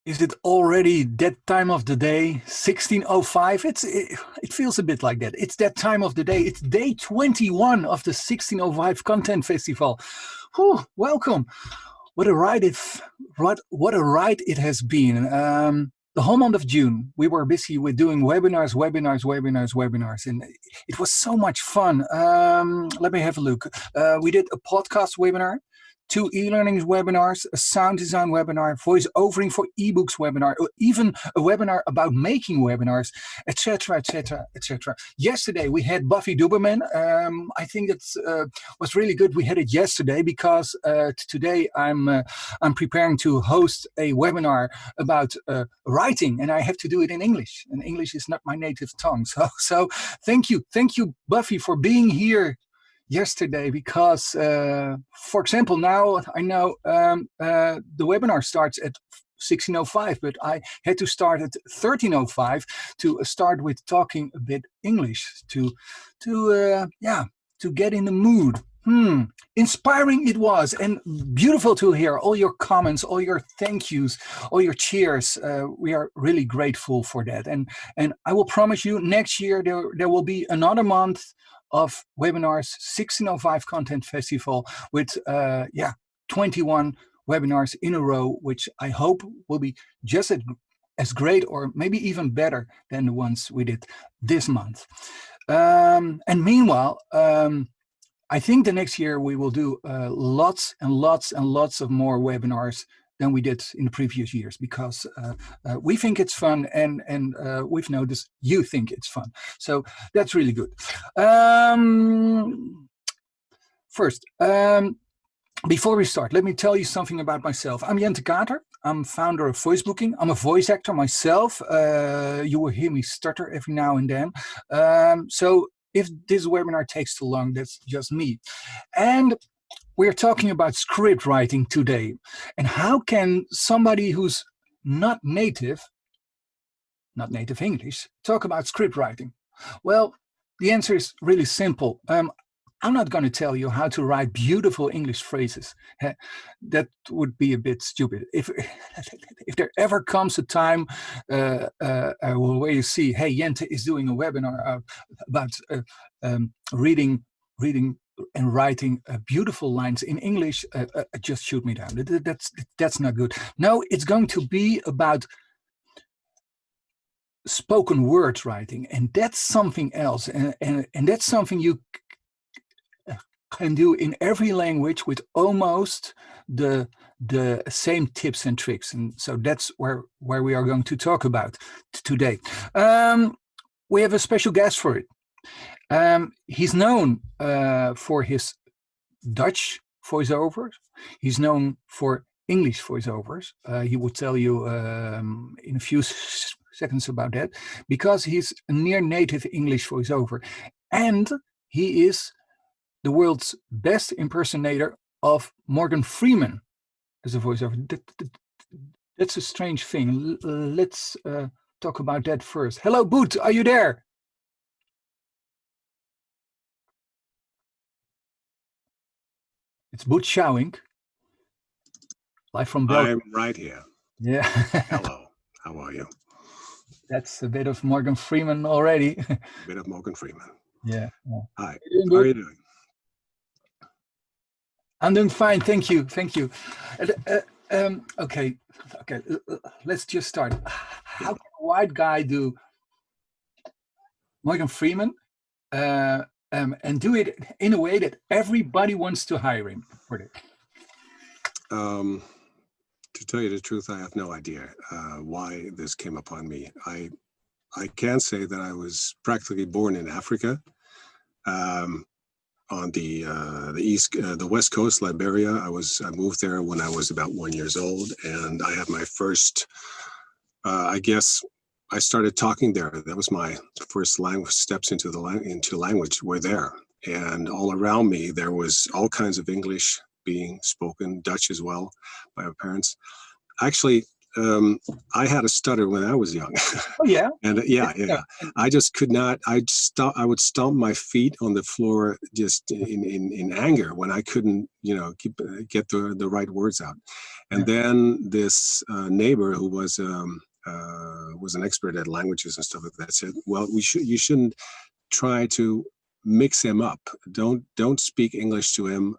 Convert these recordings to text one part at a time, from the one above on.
Is it already that time of the day, 16:05? It feels a bit like that. It's that time of the day. It's day 21 of the 16:05 Content Festival. Whew, welcome. What a ride what a ride it has been. The whole month of June, we were busy with doing webinars, and it was so much fun. Let me have a look. We did a podcast webinar, 2 e-learning webinars, a sound design webinar, voice-overing for ebooks webinar, or even a webinar about making webinars, etc., etc., etc. Yesterday we had Buffy Duberman. I think it was really good. We had it yesterday because today I'm preparing to host a webinar about writing, and I have to do it in English. And English is not my native tongue. So thank you, Buffy, for being here yesterday, because for example, now I know the webinar starts at 16:05, but I had to start at 13:05 to start with talking a bit English to get in the mood. Inspiring it was, and beautiful to hear all your comments, all your thank yous, all your cheers. We are really grateful for that, and I will promise you, next year there will be another month of webinars, 16:05 Content Festival, with 21 webinars in a row, which I hope will be just as great, or maybe even better than the ones we did this month. And meanwhile, I think the next year we will do lots and lots of more webinars than we did in the previous years, because we think it's fun, and we've noticed you think it's fun. So that's really good. First, before we start, let me tell you something about myself. I'm Jente Kater. I'm founder of Voice Booking. I'm a voice actor myself. You will hear me stutter every now and then. So if this webinar takes too long, that's just me. And we're talking about script writing today. And how can somebody who's not native English, talk about script writing? Well, the answer is really simple. I'm not going to tell you how to write beautiful English phrases. That would be a bit stupid. If there ever comes a time where you see, hey, Jente is doing a webinar about reading and writing beautiful lines in English, just shoot me down. That's not good. No, it's going to be about spoken word writing, and that's something else, and that's something you can do in every language with almost the same tips and tricks. And so that's where we are going to talk about today. We have a special guest for it. He's known for his Dutch voiceovers. He's known for English voiceovers. He will tell you in a few seconds about that, because he's a near native English voiceover, and he is the world's best impersonator of Morgan Freeman as a voiceover. That's a strange thing. Let's talk about that first. Hello, Boot, are you there? It's Boot Schouwink, live from Belgium. I'm right here. Yeah. Hello, how are you? That's a bit of Morgan Freeman already. A bit of Morgan Freeman. Yeah. Hi, how are you doing? I'm doing fine, thank you. Okay, let's just start. How can a white guy do Morgan Freeman and do it in a way that everybody wants to hire him for it? To tell you the truth, I have no idea why this came upon me. I can say that I was practically born in Africa. On the west coast, Liberia. I moved there when I was about 1 year old, and I had my first. I guess I started talking there. That was my first language steps into language were there, and all around me there was all kinds of English being spoken, Dutch as well, by my parents. Actually, I had a stutter when I was young. Oh yeah. And yeah. I just could not. I would stomp my feet on the floor just in anger when I couldn't, get the right words out. And then this neighbor who was an expert at languages and stuff like that said, "Well, you shouldn't try to mix him up. Don't speak English to him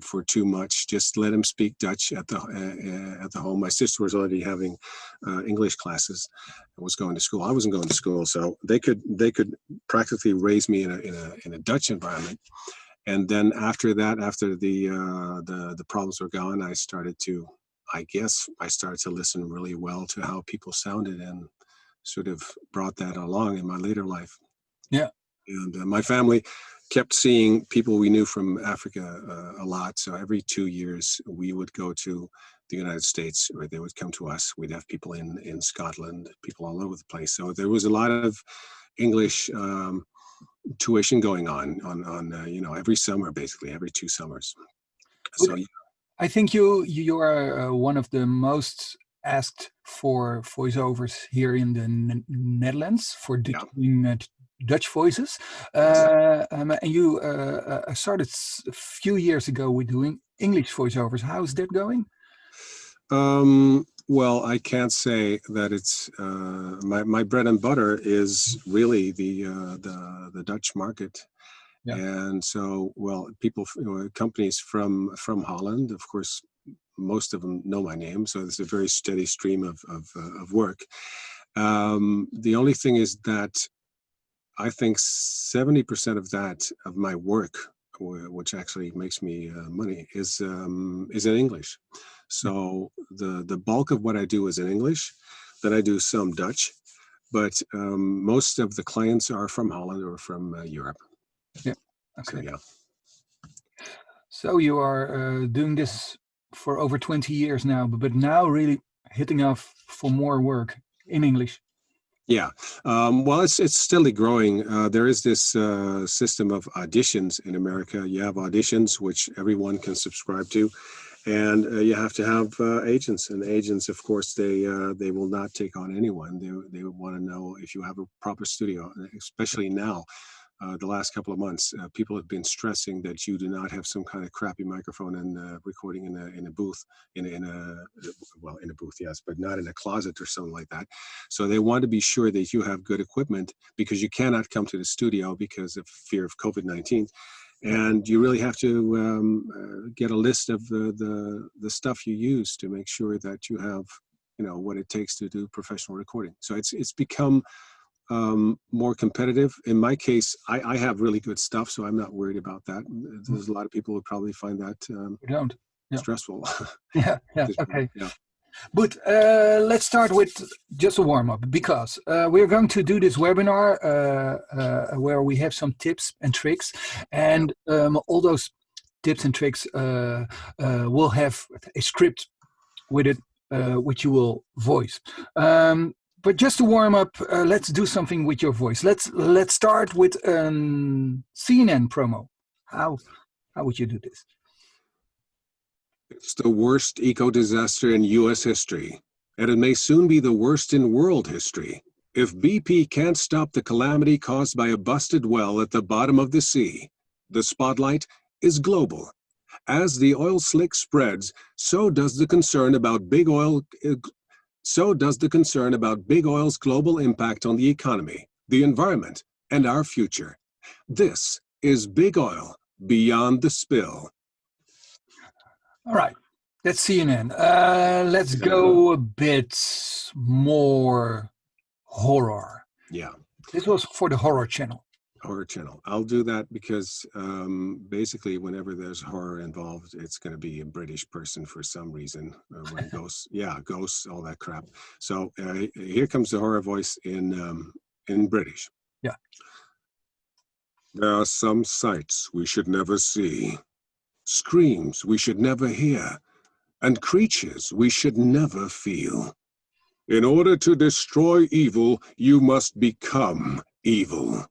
for too much. Just let him speak Dutch at the home." My sister was already having English classes and was going to school. I wasn't going to school, so they could practically raise me in a Dutch environment. And then after that, after the problems were gone, I started to listen really well to how people sounded and sort of brought that along in my later life. Yeah. And my family kept seeing people we knew from Africa a lot. So every 2 years we would go to the United States, or they would come to us. We'd have people in Scotland, people all over the place. So there was a lot of English tuition going on every summer, basically every 2 summers. So yeah. I think you are one of the most asked for voiceovers here in the Netherlands for doing Dutch voices. And you started a few years ago with doing English voiceovers. How's that going? Well, I can't say that it's my bread and butter is really the Dutch market. Yeah. And so, well, people, companies from Holland, of course, most of them know my name. So there's a very steady stream of work. The only thing is that I think 70% of my work, which actually makes me money, is in English. So the bulk of what I do is in English. Then I do some Dutch, but most of the clients are from Holland or from Europe. Yeah. Okay. So, yeah. So you are doing this for over 20 years now, but now really hitting off for more work in English. Yeah. Well, it's steadily growing. There is this system of auditions in America. You have auditions, which everyone can subscribe to. And you have to have agents, and agents, of course, they will not take on anyone. They want to know if you have a proper studio, especially now. The last couple of months, people have been stressing that you do not have some kind of crappy microphone and recording in a booth, in a booth, yes, but not in a closet or something like that. So they want to be sure that you have good equipment, because you cannot come to the studio because of fear of COVID-19. And you really have to get a list of the stuff you use to make sure that you have, what it takes to do professional recording. So it's become more competitive. In my case, I have really good stuff, so I'm not worried about that. There's a lot of people who probably find that stressful. Yeah. Okay. Yeah. But let's start with just a warm-up, because we're going to do this webinar where we have some tips and tricks, and all those tips and tricks will have a script with it, which you will voice. But just to warm up, let's do something with your voice. Let's start with CNN promo. How would you do this? It's the worst eco-disaster in U.S. history, and it may soon be the worst in world history. If BP can't stop the calamity caused by a busted well at the bottom of the sea, the spotlight is global. As the oil slick spreads, so does the concern about big oil. So does the concern about big oil's global impact on the economy, the environment, and our future. This is Big Oil Beyond the Spill. All right, that's CNN. Let's go a bit more horror. Yeah. This was for the horror channel. Horror channel. I'll do that because basically whenever there's horror involved, it's going to be a British person for some reason. When ghosts, all that crap. So here comes the horror voice in British. Yeah. There are some sights we should never see, screams we should never hear, and creatures we should never feel. In order to destroy evil, you must become evil.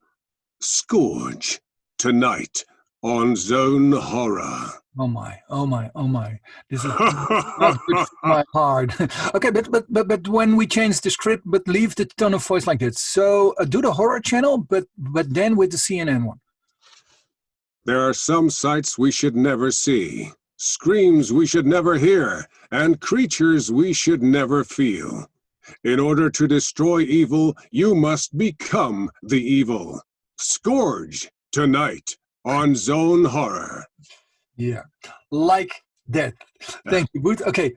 Scourge, tonight on Zone Horror. Oh my, oh my, oh my. This is not good for my heart. Okay, but when we change the script, but leave the tone of voice like this. So do the horror channel, but then with the CNN one. There are some sights we should never see, screams we should never hear, and creatures we should never feel. In order to destroy evil, you must become the evil. Scourge tonight on Zone Horror. Yeah, like that. Thank you, Boot. Okay.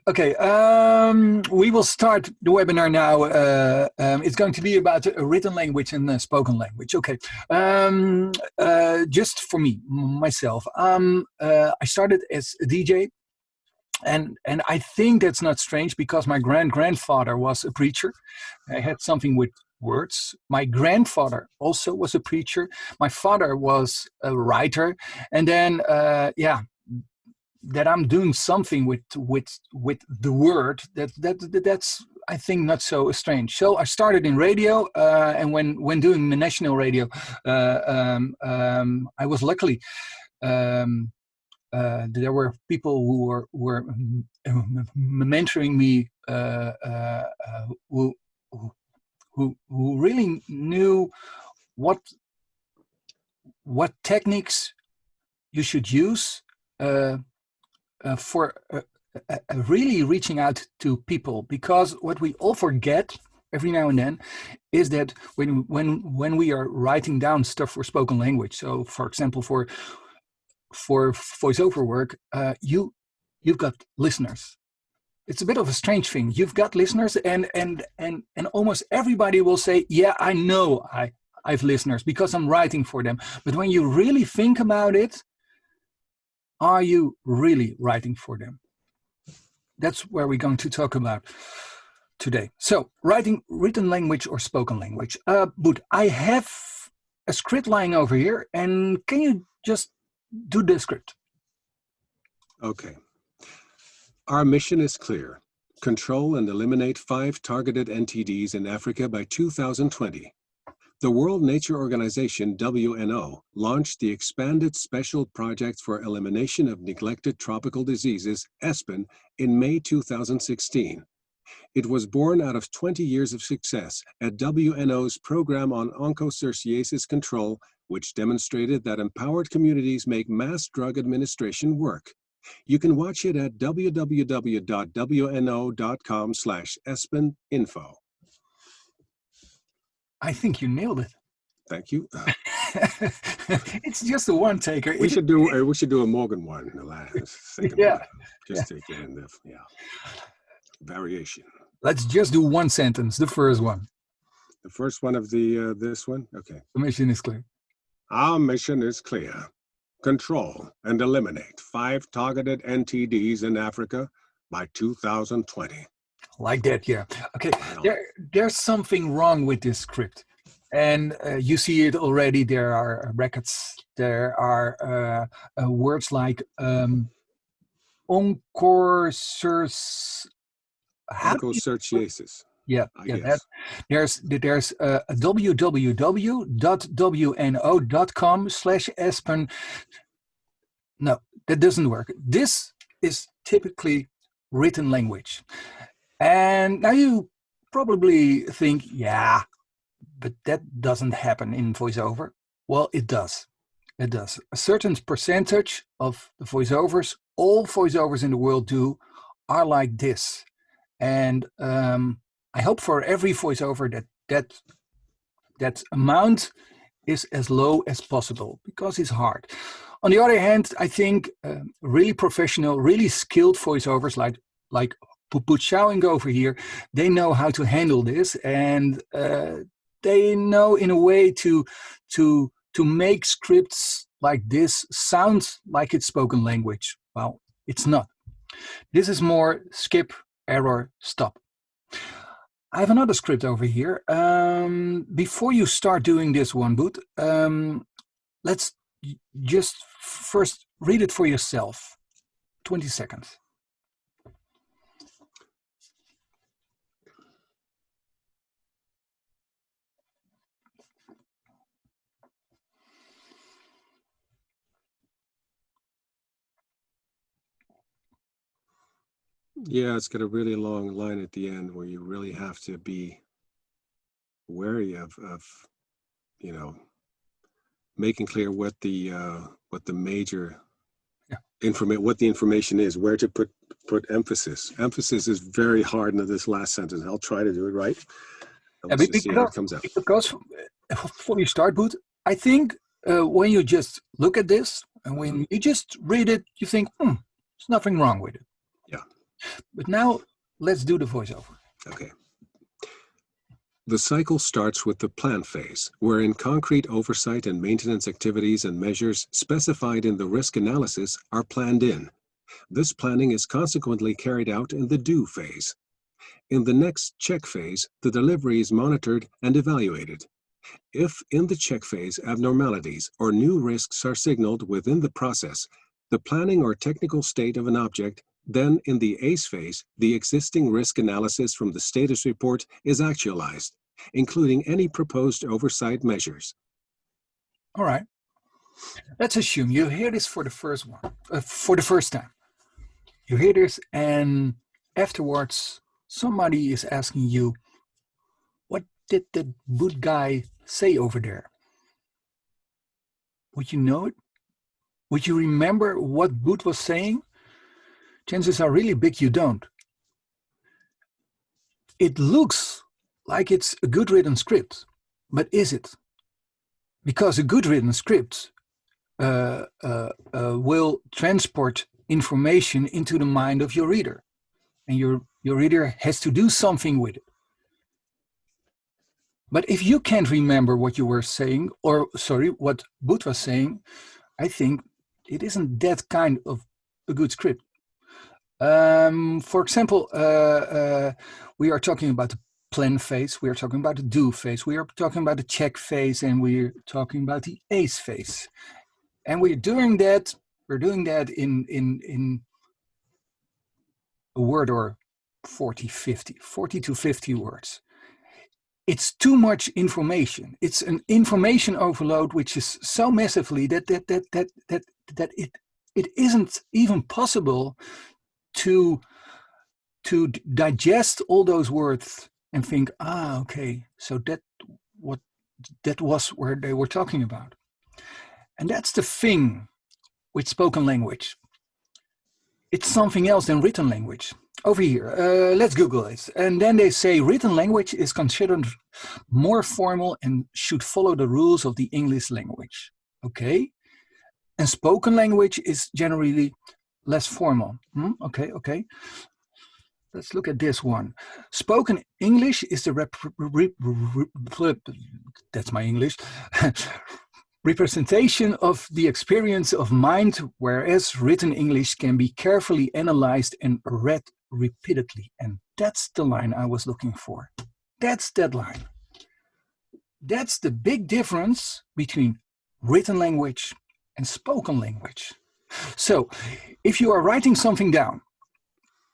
We will start the webinar now. It's going to be about written language and spoken language. Okay. Just for me, myself, I started as a DJ. And I think that's not strange because my grandfather was a preacher. I had something with words. My grandfather also was a preacher. My father was a writer. And then, that I'm doing something with the word that's I think not so strange. So I started in radio, and when doing the national radio, I was luckily. There were people who were mentoring me, who really knew what techniques you should use for really reaching out to people. Because what we all forget every now and then is that when we are writing down stuff for spoken language, so for example for voiceover work, you've got listeners. It's a bit of a strange thing. You've got listeners, and almost everybody will say, "Yeah, I know I've listeners because I'm writing for them." But when you really think about it, are you really writing for them? That's where we're going to talk about today. So, written language or spoken language. But I have a script lying over here, and can you just do the script? Okay. Our mission is clear. Control and eliminate 5 targeted NTDs in Africa by 2020. The World Nature Organization, WNO, launched the Expanded Special Project for Elimination of Neglected Tropical Diseases, ESPN, in May 2016. It was born out of 20 years of success at WNO's Program on Onchocerciasis Control, which demonstrated that empowered communities make mass drug administration work. You can watch it at www.wno.com/ESPN-info. I think you nailed it. Thank you. It's just a one taker. We should do a Morgan one. The last second Yeah. one. Just take it in the variation. Let's just do one sentence. The first one. The first one of the this one. Okay. The mission is clear. Our mission is clear. Control and eliminate 5 targeted NTDs in Africa by 2020. Like that, yeah. Okay, there's something wrong with this script. And you see it already. There are brackets. There are words like Onchocerciasis. Yeah. There's www.wno.com/ESPN. No, that doesn't work. This is typically written language. And now you probably think, yeah, but that doesn't happen in voiceover. Well, it does. It does. A certain percentage of the voiceovers, all voiceovers in the world do, are like this. And I hope for every voiceover that amount is as low as possible, because it's hard. On the other hand, I think really professional, really skilled voiceovers like Put showing over here, they know how to handle this, and they know in a way to make scripts like this sound like it's spoken language. Well, it's not. This is more skip, error, stop. I have another script over here. Before you start doing this one, Boot, let's just first read it for yourself. 20 seconds. Yeah, it's got a really long line at the end where you really have to be wary of you know, making clear what the major Yeah. what the information is, where to put emphasis. Emphasis is very hard in this last sentence. I'll try to do it right. Let's just see how it comes out. Because before you start, Boot, I think when you just look at this and when you just read it, you think, there's nothing wrong with it. Yeah. But now let's do the voiceover. Okay. The cycle starts with the plan phase, wherein concrete oversight and maintenance activities and measures specified in the risk analysis are planned in. This planning is consequently carried out in the do phase. In the next check phase, the delivery is monitored and evaluated. If in the check phase abnormalities or new risks are signaled within the process, the planning or technical state of an object, then in the ACE phase, the existing risk analysis from the status report is actualized, including any proposed oversight measures. All right. Let's assume you hear this for the first time. You hear this and afterwards somebody is asking you, what did that Boot guy say over there? Would you know it? Would you remember what Boot was saying? Chances are really big you don't. It looks like it's a good written script, but is it? Because a good written script will transport information into the mind of your reader, and your reader has to do something with it. But if you can't remember what you were saying, what Boot was saying, I think it isn't that kind of a good script. For example, we are talking about the plan phase, we are talking about the do phase, we are talking about the check phase, and we're talking about the ACE phase. And we're doing that in a word or 40 to 50 words. It's too much information. It's an information overload which is so massively that it isn't even possible to digest all those words and think, okay, so that was where they were talking about. And that's the thing with spoken language. It's something else than written language. Over here, let's Google it. And then they say written language is considered more formal and should follow the rules of the English language. Okay. And spoken language is generally less formal. Okay. Let's look at this one. Spoken English is the that's my English. Representation of the experience of mind, whereas written English can be carefully analyzed and read repeatedly. And that's the line I was looking for. That's that line. That's the big difference between written language and spoken language. So if you are writing something down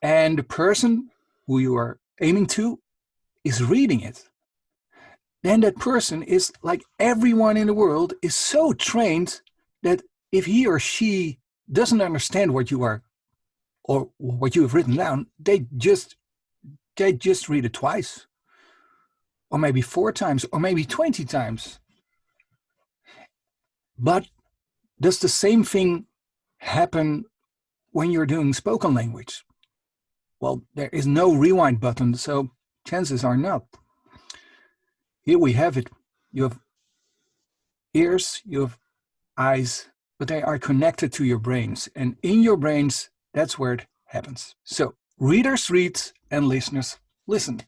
and the person who you are aiming to is reading it, then that person is, like everyone in the world, is so trained that if he or she doesn't understand what you are or what you have written down, they just read it twice, or maybe 4 times, or maybe 20 times. But does the same thing happen when you're doing spoken language? Well, there is no rewind button, so chances are not. Here we have it. You have ears, you have eyes, but they are connected to your brains. And in your brains, that's where it happens. So readers read and listeners listen.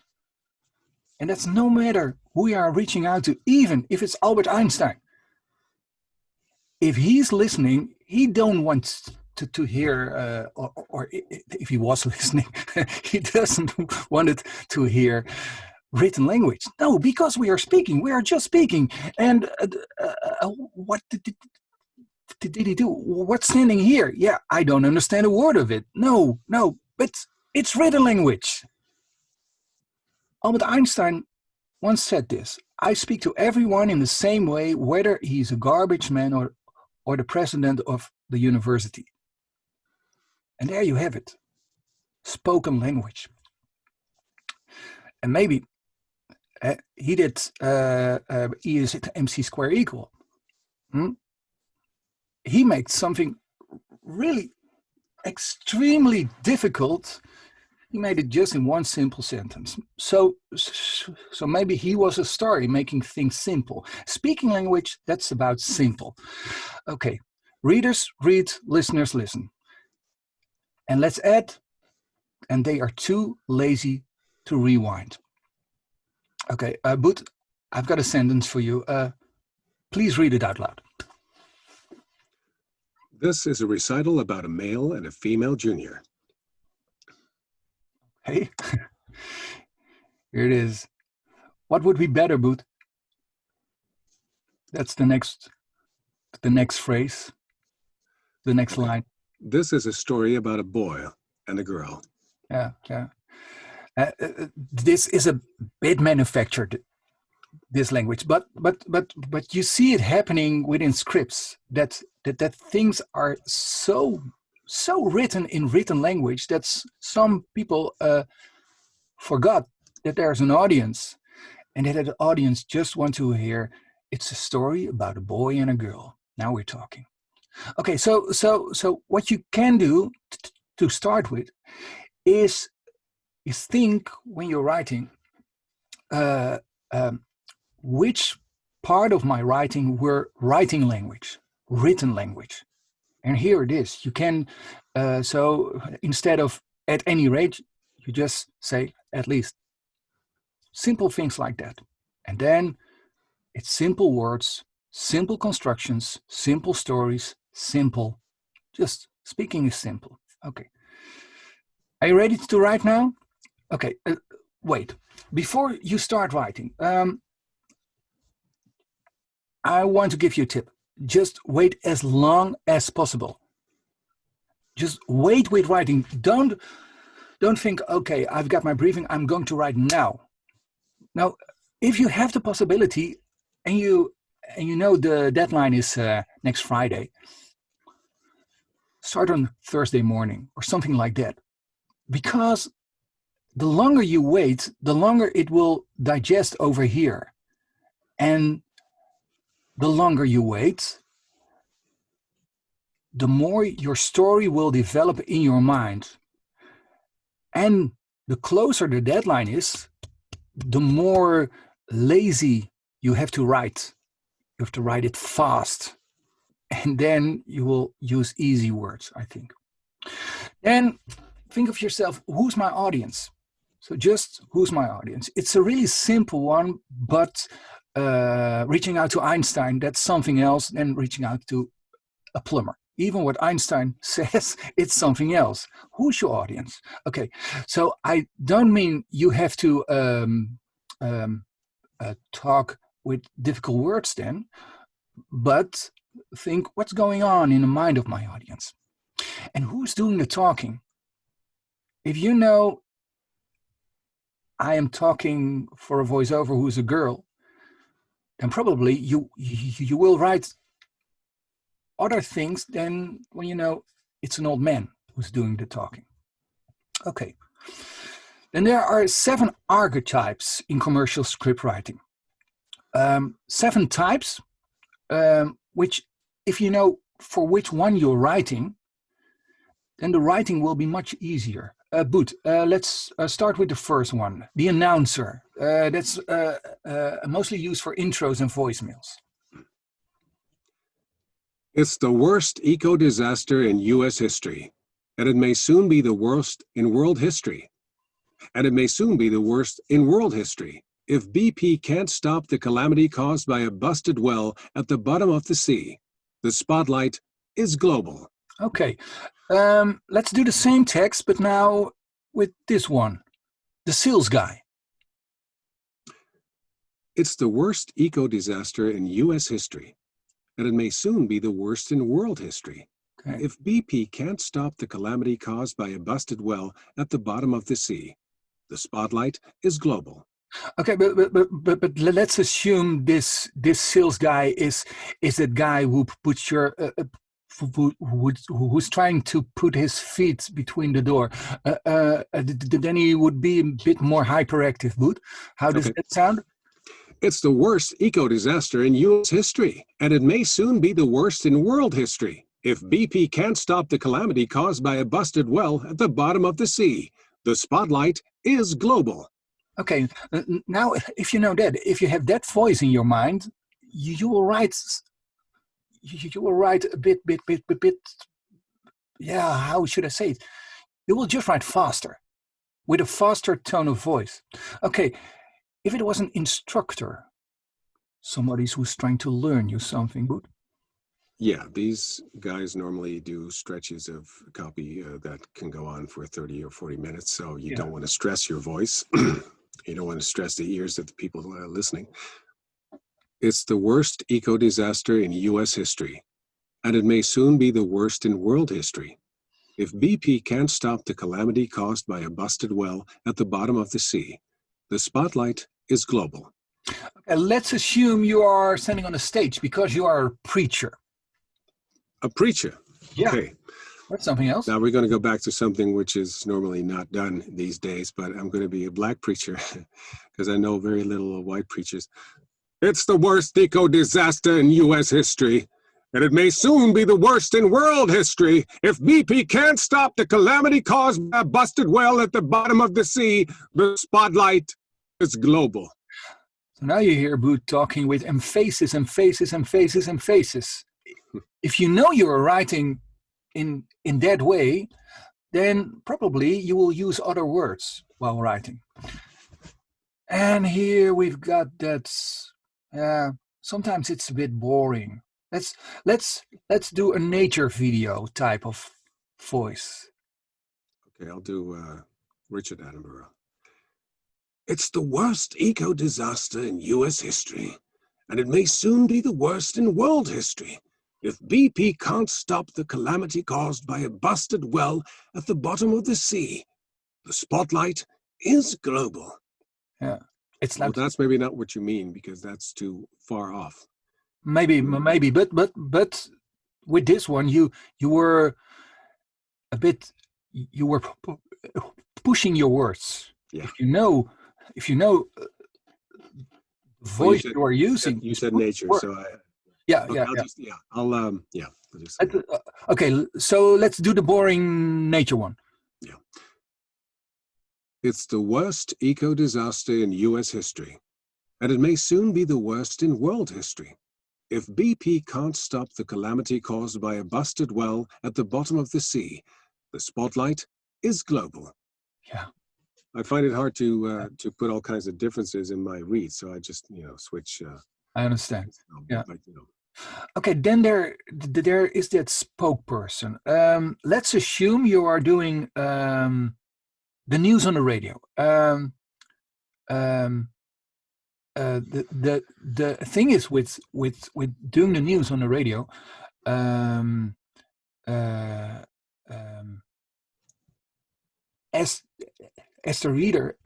And that's no matter who you are reaching out to, even if it's Albert Einstein. If he's listening, he don't want to hear, or if he was listening, he doesn't want it to hear written language. No, because we are speaking. We are just speaking. And what did he do? What's standing here? Yeah, I don't understand a word of it. No, but it's written language. Albert Einstein once said this: I speak to everyone in the same way, whether he's a garbage man or the president of the university. And there you have it. spoken language. And maybe he did E is MC square equal. He made something really extremely difficult. He made it just in one simple sentence. So maybe he was a star in making things simple. Speaking language, that's about simple. Okay, readers read, listeners listen. And let's add, and they are too lazy to rewind. Okay, Boet, I've got a sentence for you. Please read it out loud. This is a recital about a male and a female junior. Hey, here it is. What would be better, Boet? That's the next phrase, the next line. This is a story about a boy and a girl. Yeah. This is a bit manufactured, this language, but you see it happening within scripts that things are so written in written language that some people forgot that there's an audience, and that the audience just want to hear it's a story about a boy and a girl. Now we're talking. Okay, so what you can do to start with is think when you're writing, which part of my writing were writing language, written language. And here it is. You can, so instead of at any rate, you just say at least. Simple things like that. And then it's simple words, simple constructions, simple stories, simple. Just speaking is simple. Okay. Are you ready to write now? Okay, wait. Before you start writing, I want to give you a tip. Just wait as long as possible. Just wait with writing. Don't think, okay, I've got my briefing, I'm going to write now. Now, if you have the possibility and you know the deadline is next Friday, start on Thursday morning or something like that. Because the longer you wait, the longer it will digest over here. And the longer you wait, the more your story will develop in your mind. And the closer the deadline is, the more lazy you have to write. You have to write it fast. And then you will use easy words, I think. And think of yourself, who's my audience? So just who's my audience? It's a really simple one, but reaching out to Einstein, that's something else than reaching out to a plumber. Even what Einstein says, it's something else. Who's your audience? Okay, so I don't mean you have to talk with difficult words then, but think what's going on in the mind of my audience. And who's doing the talking? If you know I am talking for a voiceover who's a girl, then probably you will write other things than when you know it's an old man who's doing the talking. Okay. Then there are 7 archetypes in commercial script writing. 7 types, which if you know for which one you're writing, then the writing will be much easier. Boet, let's start with the first one, the announcer. That's mostly used for intros and voicemails. It's the worst eco-disaster in U.S. history, and it may soon be the worst in world history. And it may soon be the worst in world history if BP can't stop the calamity caused by a busted well at the bottom of the sea. The spotlight is global. Okay, let's do the same text, but now with this one, the sales guy. It's the worst eco-disaster in U.S. history, and it may soon be the worst in world history. Okay. If BP can't stop the calamity caused by a busted well at the bottom of the sea. The spotlight is global. Okay, but let's assume this sales guy is that guy who puts your who's trying to put his feet between the door, then he would be a bit more hyperactive. Boot, how does that sound? It's the worst eco-disaster in U.S. history, and it may soon be the worst in world history. If BP can't stop the calamity caused by a busted well at the bottom of the sea, the spotlight is global. Okay, now if you know that, if you have that voice in your mind, you will write. You will write a bit. Yeah, how should I say it? You will just write faster, with a faster tone of voice. Okay, if it was an instructor, somebody who's trying to learn you something good. Yeah, these guys normally do stretches of copy that can go on for 30 or 40 minutes. So you don't want to stress your voice. You don't want to stress the ears of the people listening. It's the worst eco-disaster in U.S. history, and it may soon be the worst in world history. If BP can't stop the calamity caused by a busted well at the bottom of the sea, the spotlight is global. Okay, let's assume you are standing on a stage because you are a preacher. A preacher? Yeah. Okay. That's something else. Now we're going to go back to something which is normally not done these days, but I'm going to be a black preacher because I know very little of white preachers. It's the worst eco-disaster in U.S. history, and it may soon be the worst in world history. If BP can't stop the calamity caused by a busted well at the bottom of the sea, the spotlight is global. So now you hear Boot talking with emphasis. If you know you are writing in that way, then probably you will use other words while writing. And here we've got that. Sometimes it's a bit boring. Let's do a nature video type of voice. Okay, I'll do Richard Attenborough. It's the worst eco-disaster in U.S. history, and it may soon be the worst in world history. If BP can't stop the calamity caused by a busted well at the bottom of the sea, the spotlight is global. Yeah, it's not. Well, that's maybe not what you mean because that's too far off. Maybe, but with this one, you were a bit. You were pushing your words. Yeah. If you know the voice you are using. You said nature, so I. Okay, so let's do the boring nature one. Yeah. It's the worst eco-disaster in U.S. history, and it may soon be the worst in world history. If BP can't stop the calamity caused by a busted well at the bottom of the sea, the spotlight is global. Yeah. I find it hard to put all kinds of differences in my read, so I just switch. I understand. Yeah. Like, Okay, then there is that spokesperson. Let's assume you are doing the news on the radio. The thing is with doing the news on the radio, as the reader,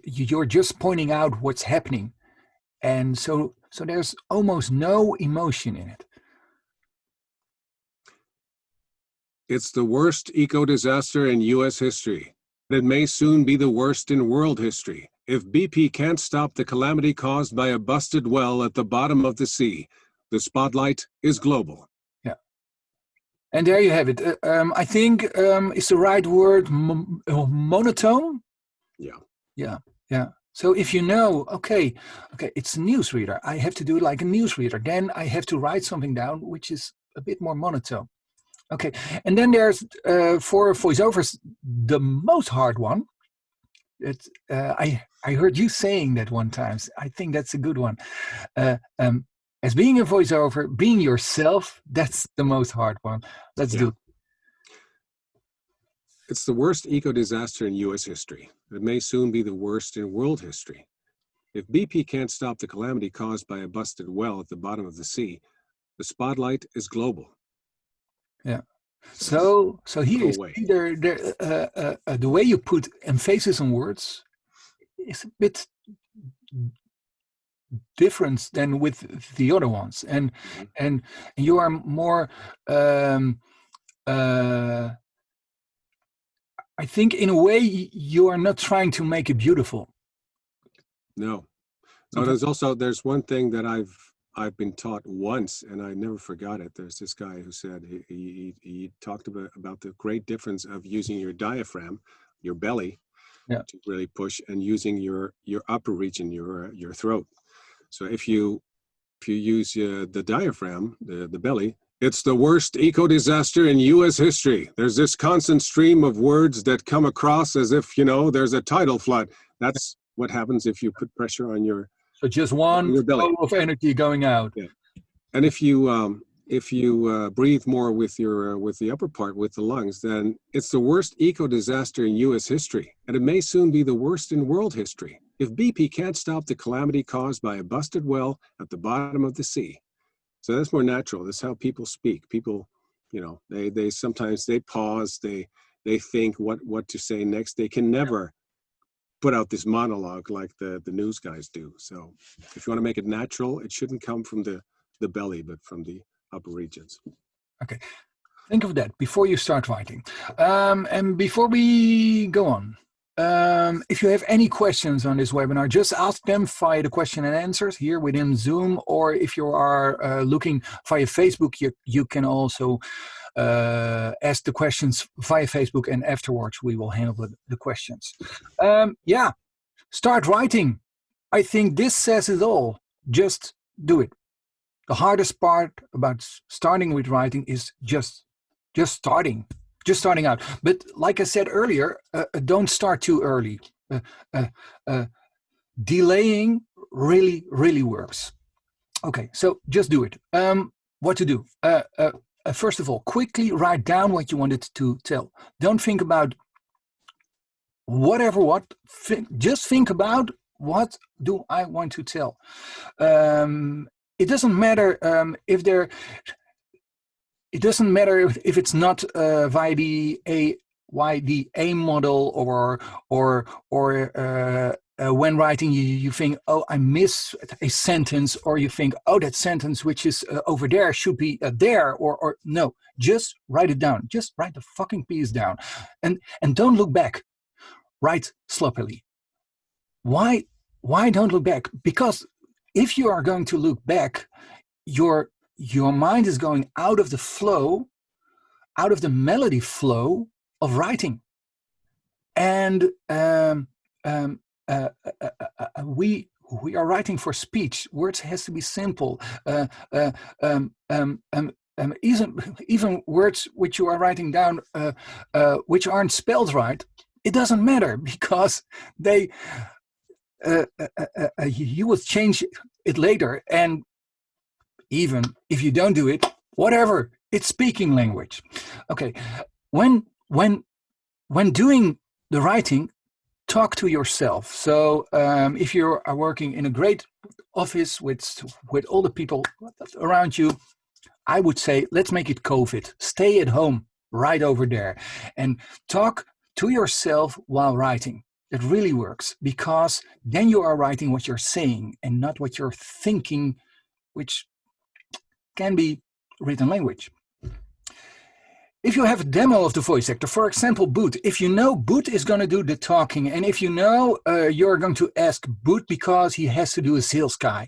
you're just pointing out what's happening, and so there's almost no emotion in it. It's the worst eco-disaster in U.S. history. It may soon be the worst in world history. If BP can't stop the calamity caused by a busted well at the bottom of the sea, the spotlight is global. Yeah. And there you have it. I think is the right word monotone? Yeah. Yeah. Yeah. So if you know, okay, it's a newsreader. I have to do it like a newsreader. Then I have to write something down which is a bit more monotone. Okay, and then there's for voiceovers the most hard one. It's I heard you saying that one time. I think that's a good one. As being a voiceover, being yourself, that's the most hard one. Let's do it. It's the worst eco-disaster in U.S. history. It may soon be the worst in world history. If BP can't stop the calamity caused by a busted well at the bottom of the sea, the spotlight is global. Yeah. So here is the way you put emphasis on words is a bit difference than with the other ones, and you are more. I think in a way you are not trying to make it beautiful. No. Okay. There's one thing that I've been taught once, and I never forgot it. There's this guy who said he talked about the great difference of using your diaphragm, your belly, to really push, and using your upper region, your throat. So if you use the diaphragm, the belly, it's the worst eco-disaster in U.S. history. There's this constant stream of words that come across as if, there's a tidal flood. That's what happens if you put pressure on your So just one belly. flow of energy going out. Yeah. And if you breathe more with the upper part, with the lungs, then it's the worst eco-disaster in U.S. history, and it may soon be the worst in world history if BP can't stop the calamity caused by a busted well at the bottom of the sea. So that's more natural. That's how people speak. People, they sometimes they pause, they think what to say next. They can never put out this monologue like the news guys do. So if you want to make it natural, it shouldn't come from the belly, but from the upper regions. Okay. Think of that before you start writing. And before we go on, if you have any questions on this webinar, just ask them via the question and answers here within Zoom, or if you are looking via Facebook, you can also ask the questions via Facebook, and afterwards we will handle the questions. Start writing. I think this says it all. Just do it. The hardest part about starting with writing is just starting out. But like I said earlier, don't start too early. Delaying really works. Okay, so just do it. What to do? First of all, quickly write down what you wanted to tell. Don't think about just think about, what do I want to tell? It doesn't matter It doesn't matter if it's not via the A model, or when writing you think, oh, I miss a sentence, or you think, oh, that sentence which is over there should be there, or no, just write it down. Just write the fucking piece down, and don't look back. Write sloppily. Why don't look back? Because if you are going to look back, your mind is going out of the flow, out of the melody flow of writing. And we are writing for speech. Words has to be simple. Even words which you are writing down, which aren't spelled right, it doesn't matter, because they you will change it later. And even if you don't do it, whatever, it's speaking language. Okay, when doing the writing, talk to yourself. So if you are working in a great office with all the people around you, I would say, let's make it COVID. Stay at home right over there and talk to yourself while writing. It really works, because then you are writing what you're saying and not what you're thinking, which can be written language. If you have a demo of the voice actor, for example, Boot, if you know Boot is going to do the talking, and if you know you're going to ask Boot because he has to do a sales guy,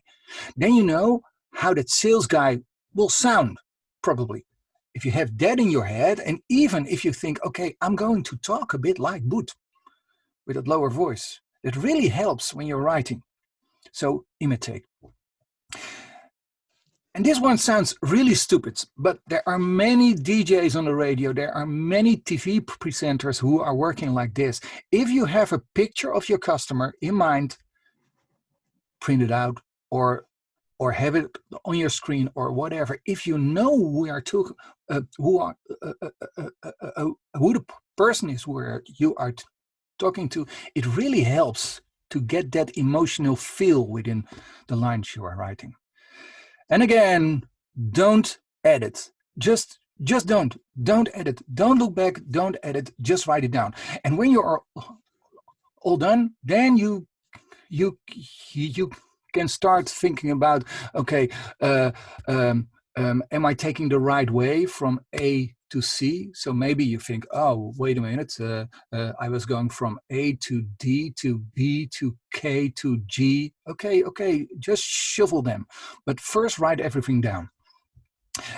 then you know how that sales guy will sound, probably. If you have that in your head, and even if you think, okay, I'm going to talk a bit like Boot with a lower voice, it really helps when you're writing. So imitate. And this one sounds really stupid, but there are many DJs on the radio, there are many TV presenters who are working like this. If you have a picture of your customer in mind, print it out or have it on your screen or whatever. If you know who the person is where you are talking to, it really helps to get that emotional feel within the lines you are writing. And again, don't edit. Just don't edit. Don't look back. Don't edit. Just write it down. And when you are all done, then you can start thinking about, okay, am I taking the right way from A to C? So maybe you think, oh, wait a minute, I was going from A to D to B to K to G. Okay, just shuffle them. But first write everything down.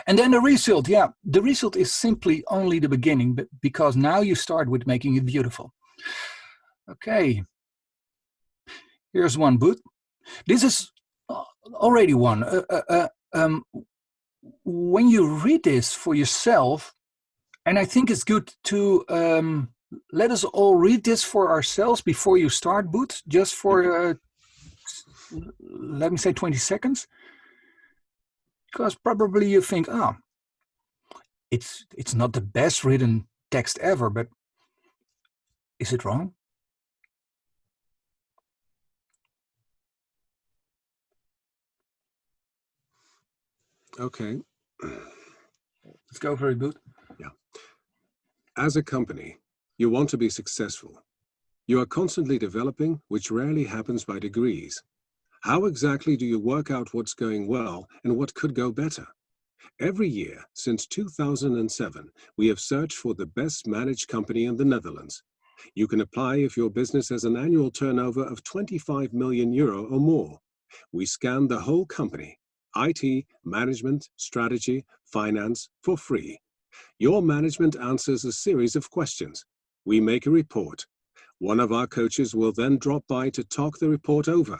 And then the result, the result is simply only the beginning, but because now you start with making it beautiful. Okay, here's one boot. This is already one. When you read this for yourself, and I think it's good to let us all read this for ourselves before you start, Boot, just for, let me say 20 seconds. Because probably you think, it's not the best written text ever, but is it wrong? Okay. Let's go for it, Boot. Yeah. As a company, you want to be successful. You are constantly developing, which rarely happens by degrees. How exactly do you work out what's going well and what could go better? Every year since 2007, we have searched for the best managed company in the Netherlands. You can apply if your business has an annual turnover of 25 million euro or more. We scan the whole company, IT, management, strategy, finance, for free. Your management answers a series of questions. We make a report. One of our coaches will then drop by to talk the report over.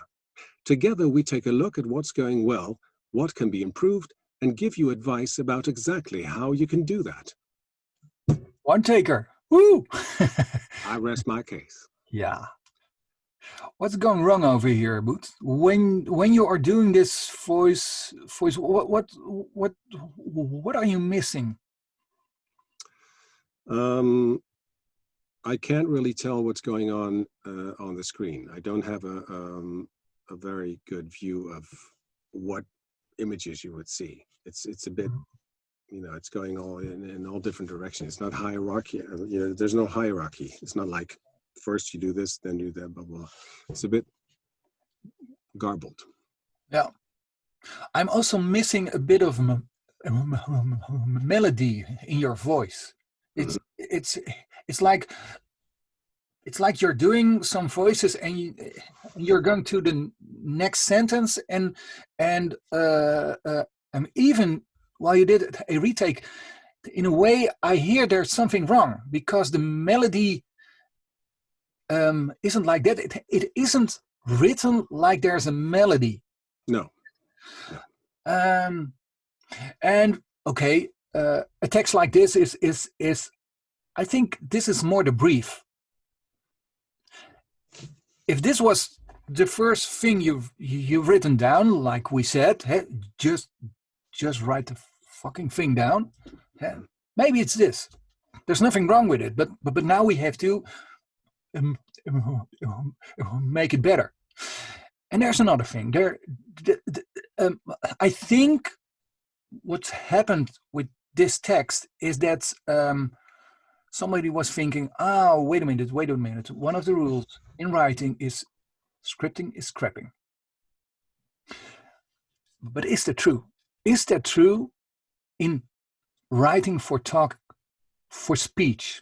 Together, we take a look at what's going well, what can be improved, and give you advice about exactly how you can do that. One taker. Woo! I rest my case. Yeah. What's going wrong over here, Boot? When you are doing this voice, what are you missing? I can't really tell what's going on the screen. I don't have a very good view of what images you would see. It's a bit, it's going all in all different directions. It's not hierarchy. There's no hierarchy. It's not like first you do this, then you do that, blah, blah. It's a bit garbled. Yeah. I'm also missing a bit of melody in your voice. It's like you're doing some voices and you're going to the next sentence and even while you did a retake, in a way I hear there's something wrong because the melody isn't like that. It isn't written like there's a melody. No. And okay, a text like this is I think this is more the brief. If this was the first thing you've written down, like we said, hey, just write the fucking thing down. Maybe it's this. There's nothing wrong with it, but now we have to make it better. And there's another thing. I think what's happened with this text is that somebody was thinking, oh, wait a minute. One of the rules in writing is scripting is scrapping. But is that true? Is that true in writing for talk, for speech?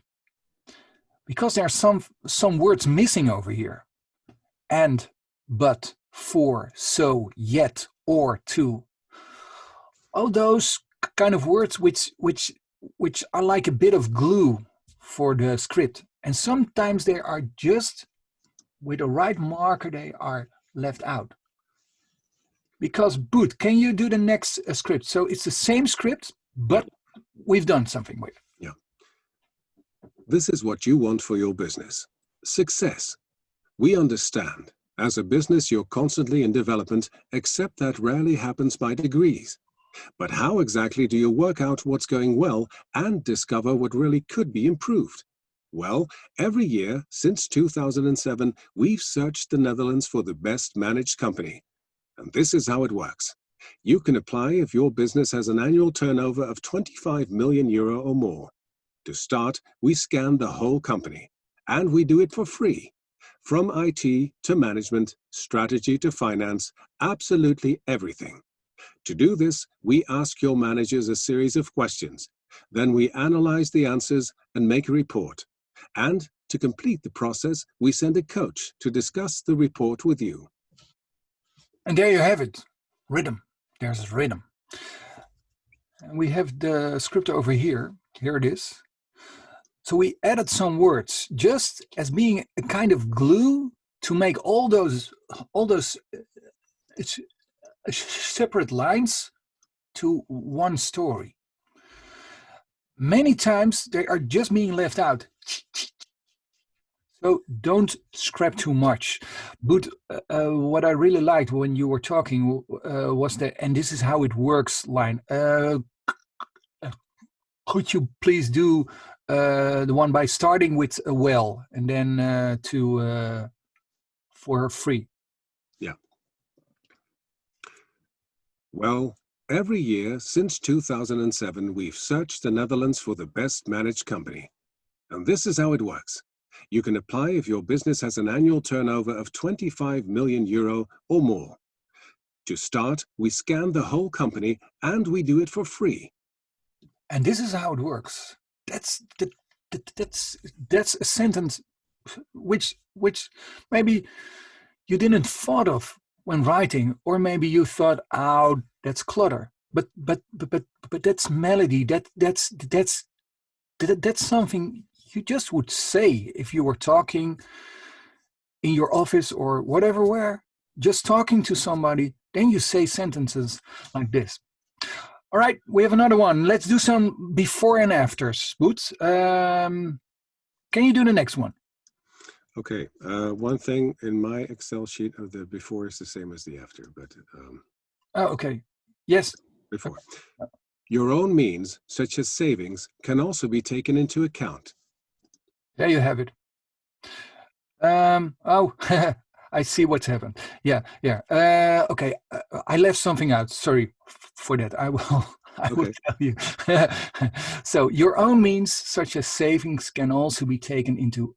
Because there are some words missing over here. And, but, for, so, yet, or, to. All those kind of words which are like a bit of glue for the script. And sometimes they are just, with the right marker, they are left out. Because, Boot, can you do the next script? So it's the same script, but we've done something with it. Yeah. This is what you want for your business. Success. We understand. As a business, you're constantly in development, except that rarely happens by degrees. But how exactly do you work out what's going well and discover what really could be improved? Well, every year since 2007, we've searched the Netherlands for the best managed company. And this is how it works. You can apply if your business has an annual turnover of 25 million euro or more. To start, we scan the whole company, and we do it for free. From IT to management, strategy to finance, absolutely everything. To do this, we ask your managers a series of questions. Then we analyze the answers and make a report. And to complete the process, we send a coach to discuss the report with you. And there you have it. Rhythm. There's rhythm. And we have the script over here. Here it is. So we added some words just as being a kind of glue to make all those separate lines to one story. Many times they are just being left out. So don't scrap too much. But what I really liked when you were talking was that, and this is how it works line. Could you please do the one by starting with a well and then for free? Yeah. Well, every year since 2007, we've searched the Netherlands for the best managed company. And this is how it works. You can apply if your business has an annual turnover of 25 million euro or more. To start, we scan the whole company and we do it for free. And this is how it works. That's a sentence which maybe you didn't thought of when writing, or maybe you thought, oh, that's clutter. But that's melody. That's something you just would say if you were talking in your office or whatever, where just talking to somebody, then you say sentences like this. All right, we have another one. Let's do some before and afters. Boots, can you do the next one? Okay, one thing in my Excel sheet of the before is the same as the after, but oh, okay. Yes. Before. Your own means, such as savings, can also be taken into account. There you have it. Oh, I see what's happened. Yeah. Okay, I left something out. Sorry for that. I will tell you. So your own means, such as savings, can also be taken into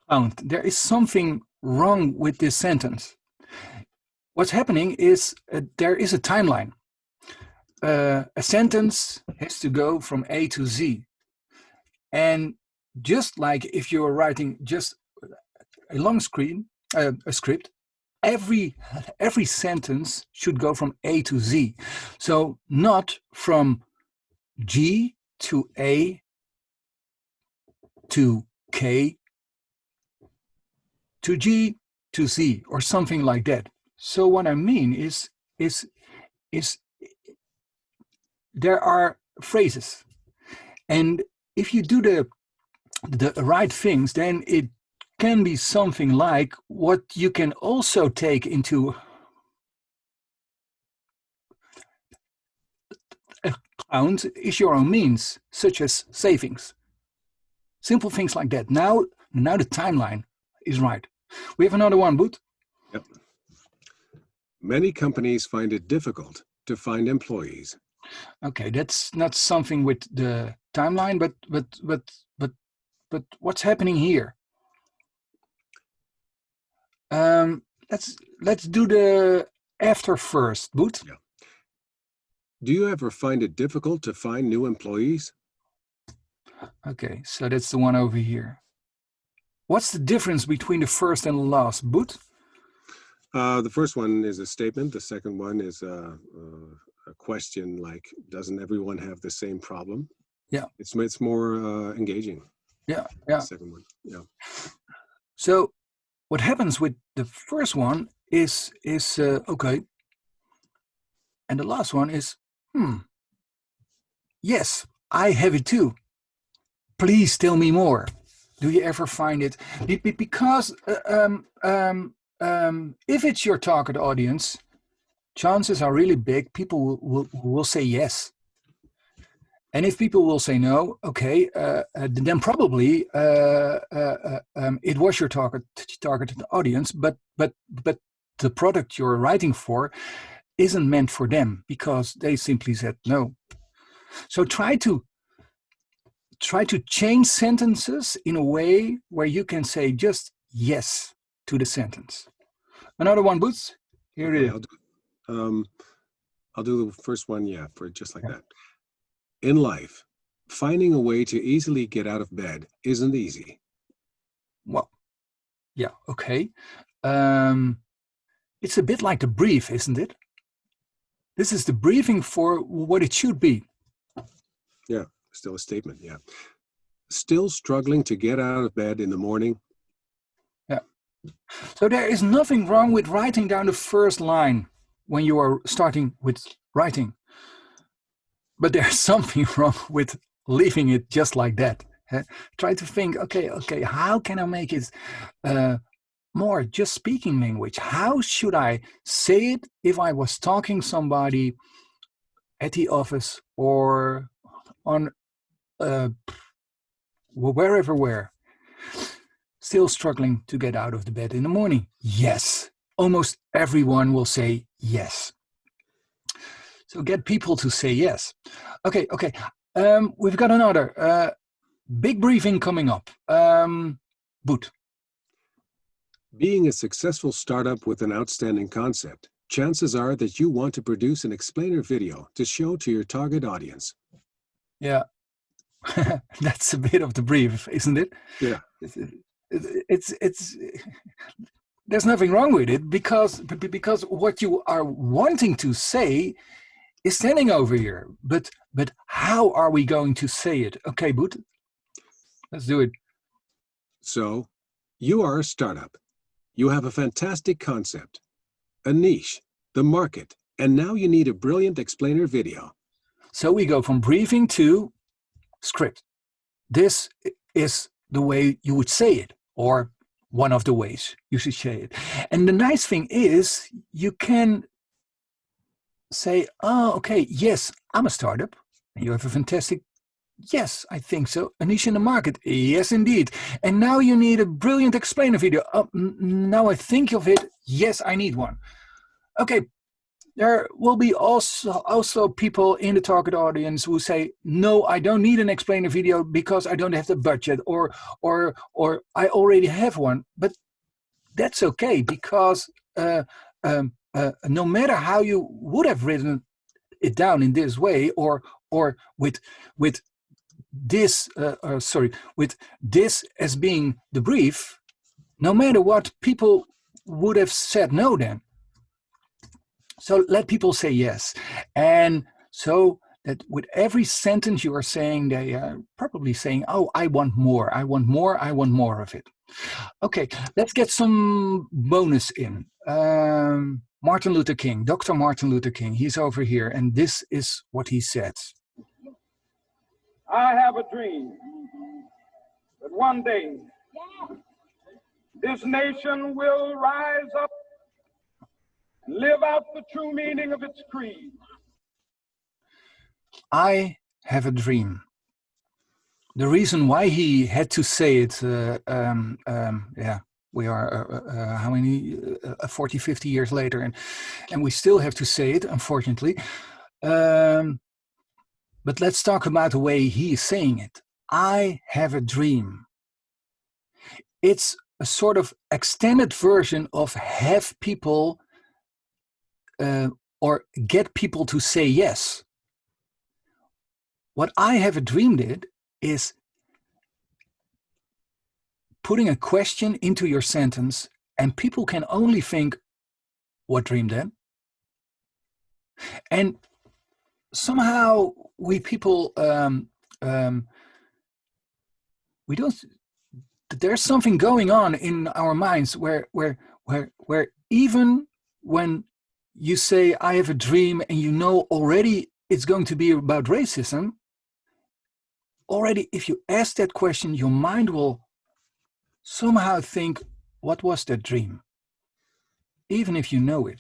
account. There is something wrong with this sentence. What's happening is there is a timeline. A sentence has to go from A to Z. And just like if you're writing just a long a script, every sentence should go from A to Z. So not from G to A to K to G to Z or something like that. So what I mean is there are phrases, and if you do the right things, then it can be something like what you can also take into account is your own means, such as savings. Simple things like that. Now the timeline is right. We have another one, Boet. Yep. Many companies find it difficult to find employees. Okay, that's not something with the timeline, but what's happening here? Let's do the after first, Boet. Yeah. Do you ever find it difficult to find new employees? Okay, so that's the one over here. What's the difference between the first and the last, Boet? The first one is a statement. The second one is a question like, doesn't everyone have the same problem? Yeah. It's more engaging. Yeah. The second one. Yeah. So what happens with the first one is okay. And the last one is, yes, I have it too. Please tell me more. Do you ever find it? Because if it's your target audience, chances are really big people will say yes. And if people will say no, okay, then probably it was your targeted audience, but the product you're writing for isn't meant for them because they simply said no. So try to change sentences in a way where you can say just yes to the sentence. Another one, Boots. Here it is. I'll do the first one, for just like that. In life, finding a way to easily get out of bed isn't easy. Well, yeah, okay. It's a bit like the brief, isn't it? This is the briefing for what it should be. Yeah, still a statement, yeah. Still struggling to get out of bed in the morning. Yeah. So there is nothing wrong with writing down the first line when you are starting with writing. But there's something wrong with leaving it just like that. Try to think, okay, how can I make it more just speaking language? How should I say it if I was talking to somebody at the office or on where? Still struggling to get out of the bed in the morning? Yes. Almost everyone will say yes. So get people to say yes. Okay. We've got another big briefing coming up. Boet. Being a successful startup with an outstanding concept, chances are that you want to produce an explainer video to show to your target audience. Yeah, that's a bit of the brief, isn't it? Yeah. It's there's nothing wrong with it because what you are wanting to say is standing over here. But how are we going to say it? Okay, Boet, let's do it. So, you are a startup. You have a fantastic concept, a niche, the market, and now you need a brilliant explainer video. So we go from briefing to script. This is the way you would say it, or one of the ways you should say it. And the nice thing is you can say, oh, okay, yes, I'm a startup. And you have a fantastic, yes, I think so. A niche in the market. Yes, indeed. And now you need a brilliant explainer video. Now I think of it. Yes, I need one. Okay. There will be also people in the target audience who say, no, I don't need an explainer video because I don't have the budget or I already have one. But that's okay because no matter how you would have written it down in this way or with this with this as being the brief, no matter what, people would have said no then. So let people say yes. And so that with every sentence you are saying, they are probably saying, oh, I want more, I want more, I want more of it. Okay, let's get some bonus in. Martin Luther King, Dr. Martin Luther King, he's over here, and this is what he said. I have a dream that one day this nation will rise up and live out the true meaning of its creed. I have a dream. The reason why he had to say it, we are how many, 40, 50 years later, and we still have to say it, unfortunately. But let's talk about the way he is saying it. I have a dream. It's a sort of extended version of have people or get people to say yes. What I have a dream did is putting a question into your sentence, and people can only think, what dream then? And somehow we people, we don't, there's something going on in our minds where even when you say, I have a dream, and you know already it's going to be about racism, already if you ask that question, your mind will somehow think, what was that dream? Even if you know it.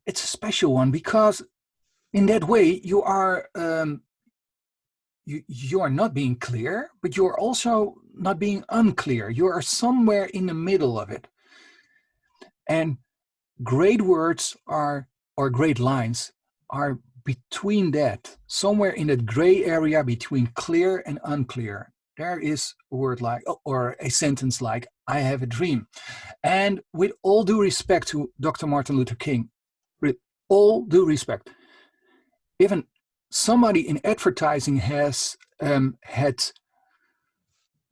It's a special one because in that way you are you are not being clear, but you are also not being unclear. You are somewhere in the middle of it. And great words are, or great lines are between that, somewhere in that gray area between clear and unclear. There is a word like, or a sentence like, I have a dream. And with all due respect to Dr. Martin Luther King, with all due respect, even somebody in advertising has had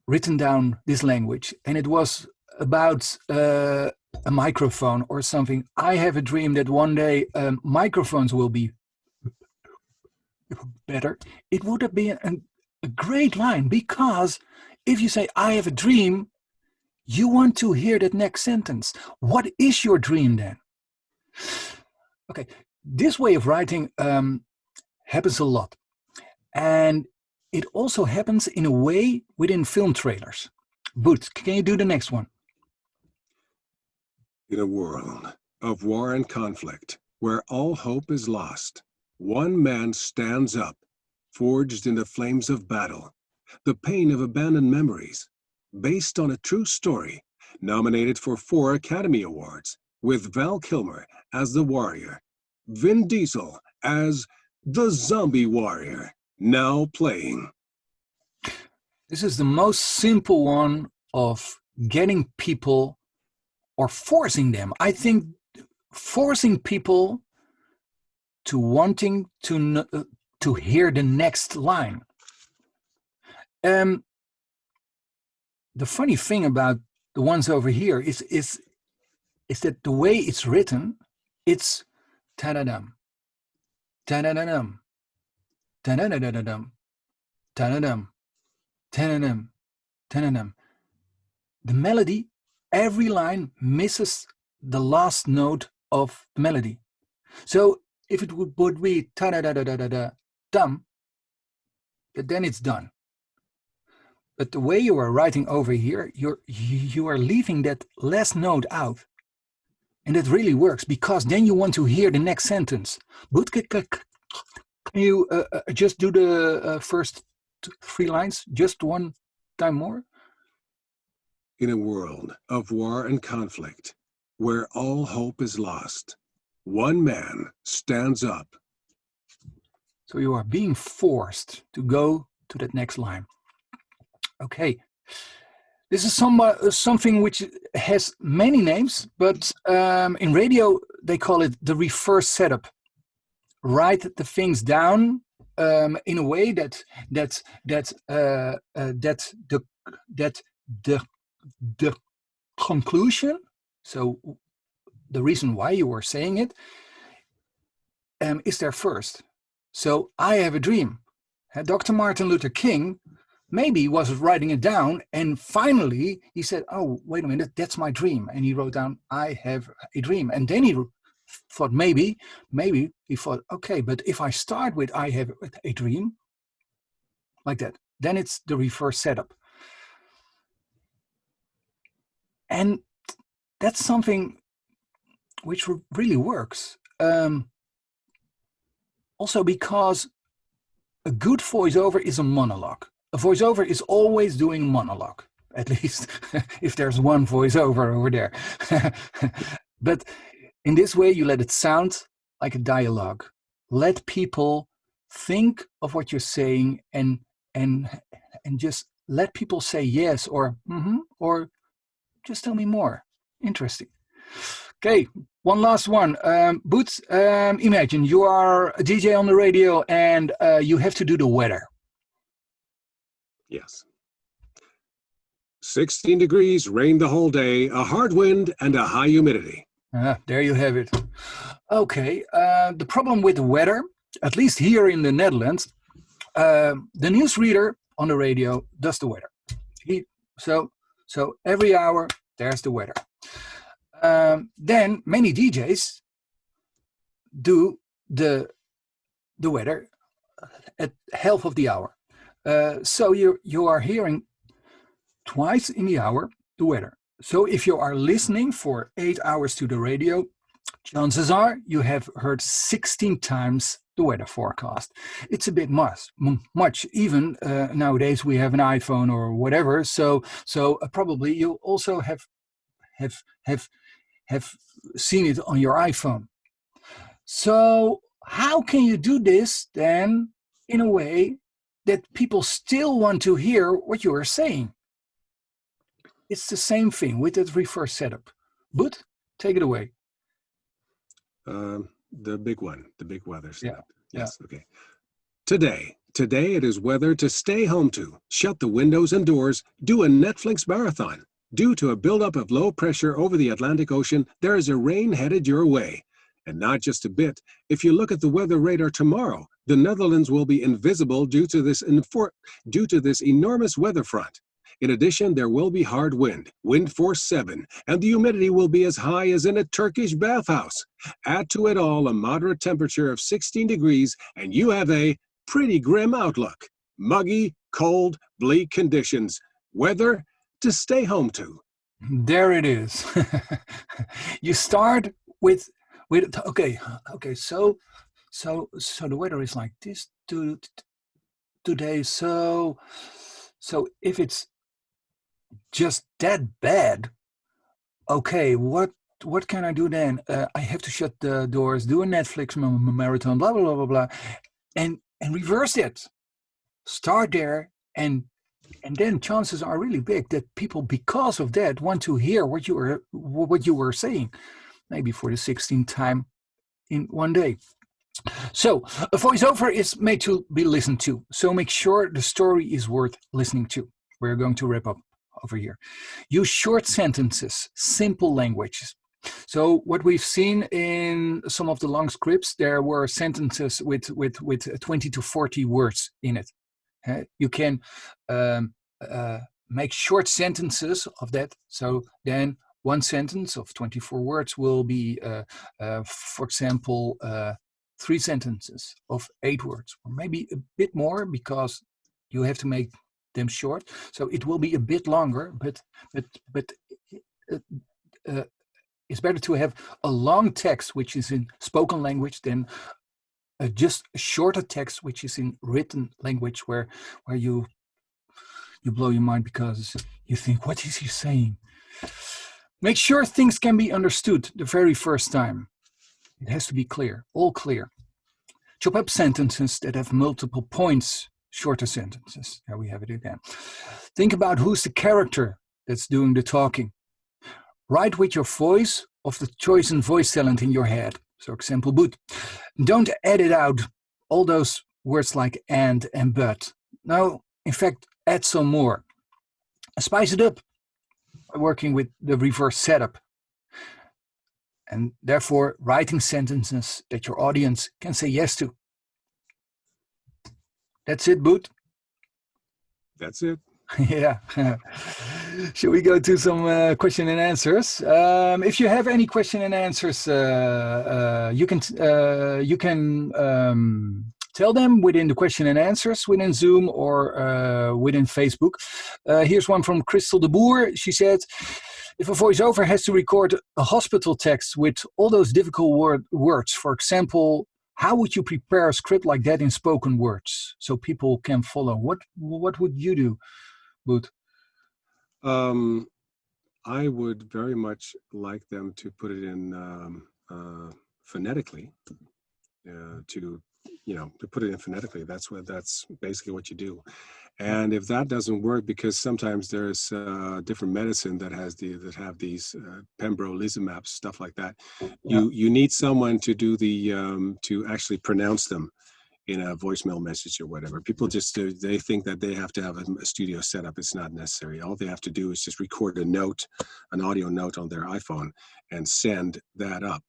written down this language, and it was about a microphone or something. I have a dream that one day microphones will be better. It would have been a great line, because if you say, I have a dream, you want to hear that next sentence. What is your dream then? Okay, this way of writing happens a lot. And it also happens in a way within film trailers. Boots, can you do the next one? In a world of war and conflict, where all hope is lost, one man stands up, forged in the flames of battle, the pain of abandoned memories, based on a true story, nominated for 4 Academy Awards, with Val Kilmer as the warrior, Vin Diesel as the zombie warrior, now playing. This is the most simple one of getting people or forcing them. I think forcing people to wanting to hear the next line. The funny thing about the ones over here is that the way it's written, it's ta-da-dum, ta-da-da-dum, ta-da-da-da-dum, ta-da-dum, ta-da-dum, ta-da-dum. The melody, every line misses the last note of the melody. So if it would be ta-da-da-da-da-da-dum, then it's done. But the way you are writing over here, you are leaving that last note out. And it really works, because then you want to hear the next sentence. But can you just do the first 3 lines just one time more? In a world of war and conflict, where all hope is lost, one man stands up. So you are being forced to go to that next line. Okay. This is something which has many names, but in radio they call it the reverse setup. Write the things down in a way that the conclusion, so the reason why you were saying it, is there first. So I have a dream. Dr. Martin Luther King maybe was writing it down, and finally he said, oh, wait a minute, that's my dream. And he wrote down, I have a dream. And then he thought, maybe he thought, okay, but if I start with I have a dream, like that, then it's the reverse setup. And that's something which really works. Also because a good voiceover is a monologue. A voiceover is always doing monologue, at least if there's one voiceover over there. But in this way, you let it sound like a dialogue. Let people think of what you're saying and just let people say yes or mm-hmm, or just tell me more. Interesting. Okay, one last one. Boots, imagine you are a DJ on the radio and you have to do the weather. Yes. 16 degrees, rain the whole day, a hard wind, and a high humidity. There you have it. Okay, the problem with the weather, at least here in the Netherlands, the newsreader on the radio does the weather. So every hour, there's the weather. Then many DJs do the weather at half of the hour. So you are hearing twice in the hour the weather. So if you are listening for 8 hours to the radio, chances are you have heard 16 times the weather forecast. It's a bit much. Even nowadays we have an iPhone or whatever. So probably you also have have seen it on your iPhone. So how can you do this then in a way that people still want to hear what you are saying? It's the same thing with that reverse setup. But take it away. The big one, the big weather setup. Yeah. Yes, okay. Today it is weather to stay home to. Shut the windows and doors. Do a Netflix marathon. Due to a buildup of low pressure over the Atlantic Ocean, there is a rain headed your way. And not just a bit. If you look at the weather radar tomorrow, the Netherlands will be invisible due to this enormous weather front. In addition, there will be hard wind force 7, and the humidity will be as high as in a Turkish bathhouse. Add to it all a moderate temperature of 16 degrees, and you have a pretty grim outlook. Muggy, cold, bleak conditions. Weather to stay home to. There it is. You start with okay. So the weather is like this today. So if it's just that bad, okay, what can I do then? I have to shut the doors, do a Netflix marathon, blah blah blah blah blah, and reverse it. Start there, and then chances are really big that people, because of that, want to hear what you were saying, maybe for the 16th time in one day. So a voiceover is made to be listened to. So make sure the story is worth listening to. We're going to wrap up over here. Use short sentences, simple languages. So what we've seen in some of the long scripts, there were sentences with 20 to 40 words in it. You can make short sentences of that. So then one sentence of 24 words will be, for example, 3 sentences of 8 words, or maybe a bit more because you have to make them short. So it will be a bit longer, but it's better to have a long text which is in spoken language than just a shorter text which is in written language where you blow your mind because you think, what is he saying? Make sure things can be understood the very first time. It has to be clear, all clear. Chop up sentences that have multiple points, shorter sentences. There we have it again. Think about who's the character that's doing the talking. Write with your voice of the chosen voice talent in your head. So example, but. Don't edit out all those words like and but. No, in fact, add some more. Spice it up by working with the reverse setup. And therefore, writing sentences that your audience can say yes to. That's it, Boot. That's it. Yeah. Shall we go to some question and answers? If you have any question and answers, you can tell them within the question and answers within Zoom or within Facebook. Here's one from Crystal de Boer. She said, if a voiceover has to record a hospital text with all those difficult words, for example, how would you prepare a script like that in spoken words so people can follow? What would you do, Boot? I would very much like them to put it in phonetically, to put it in phonetically. That's basically what you do. And if that doesn't work, because sometimes there's different medicine that have these pembrolizumab, stuff like that, you need someone to do the to actually pronounce them in a voicemail message or whatever. People just they think that they have to have a studio setup. It's not necessary. All they have to do is just record an audio note on their iPhone and send that up.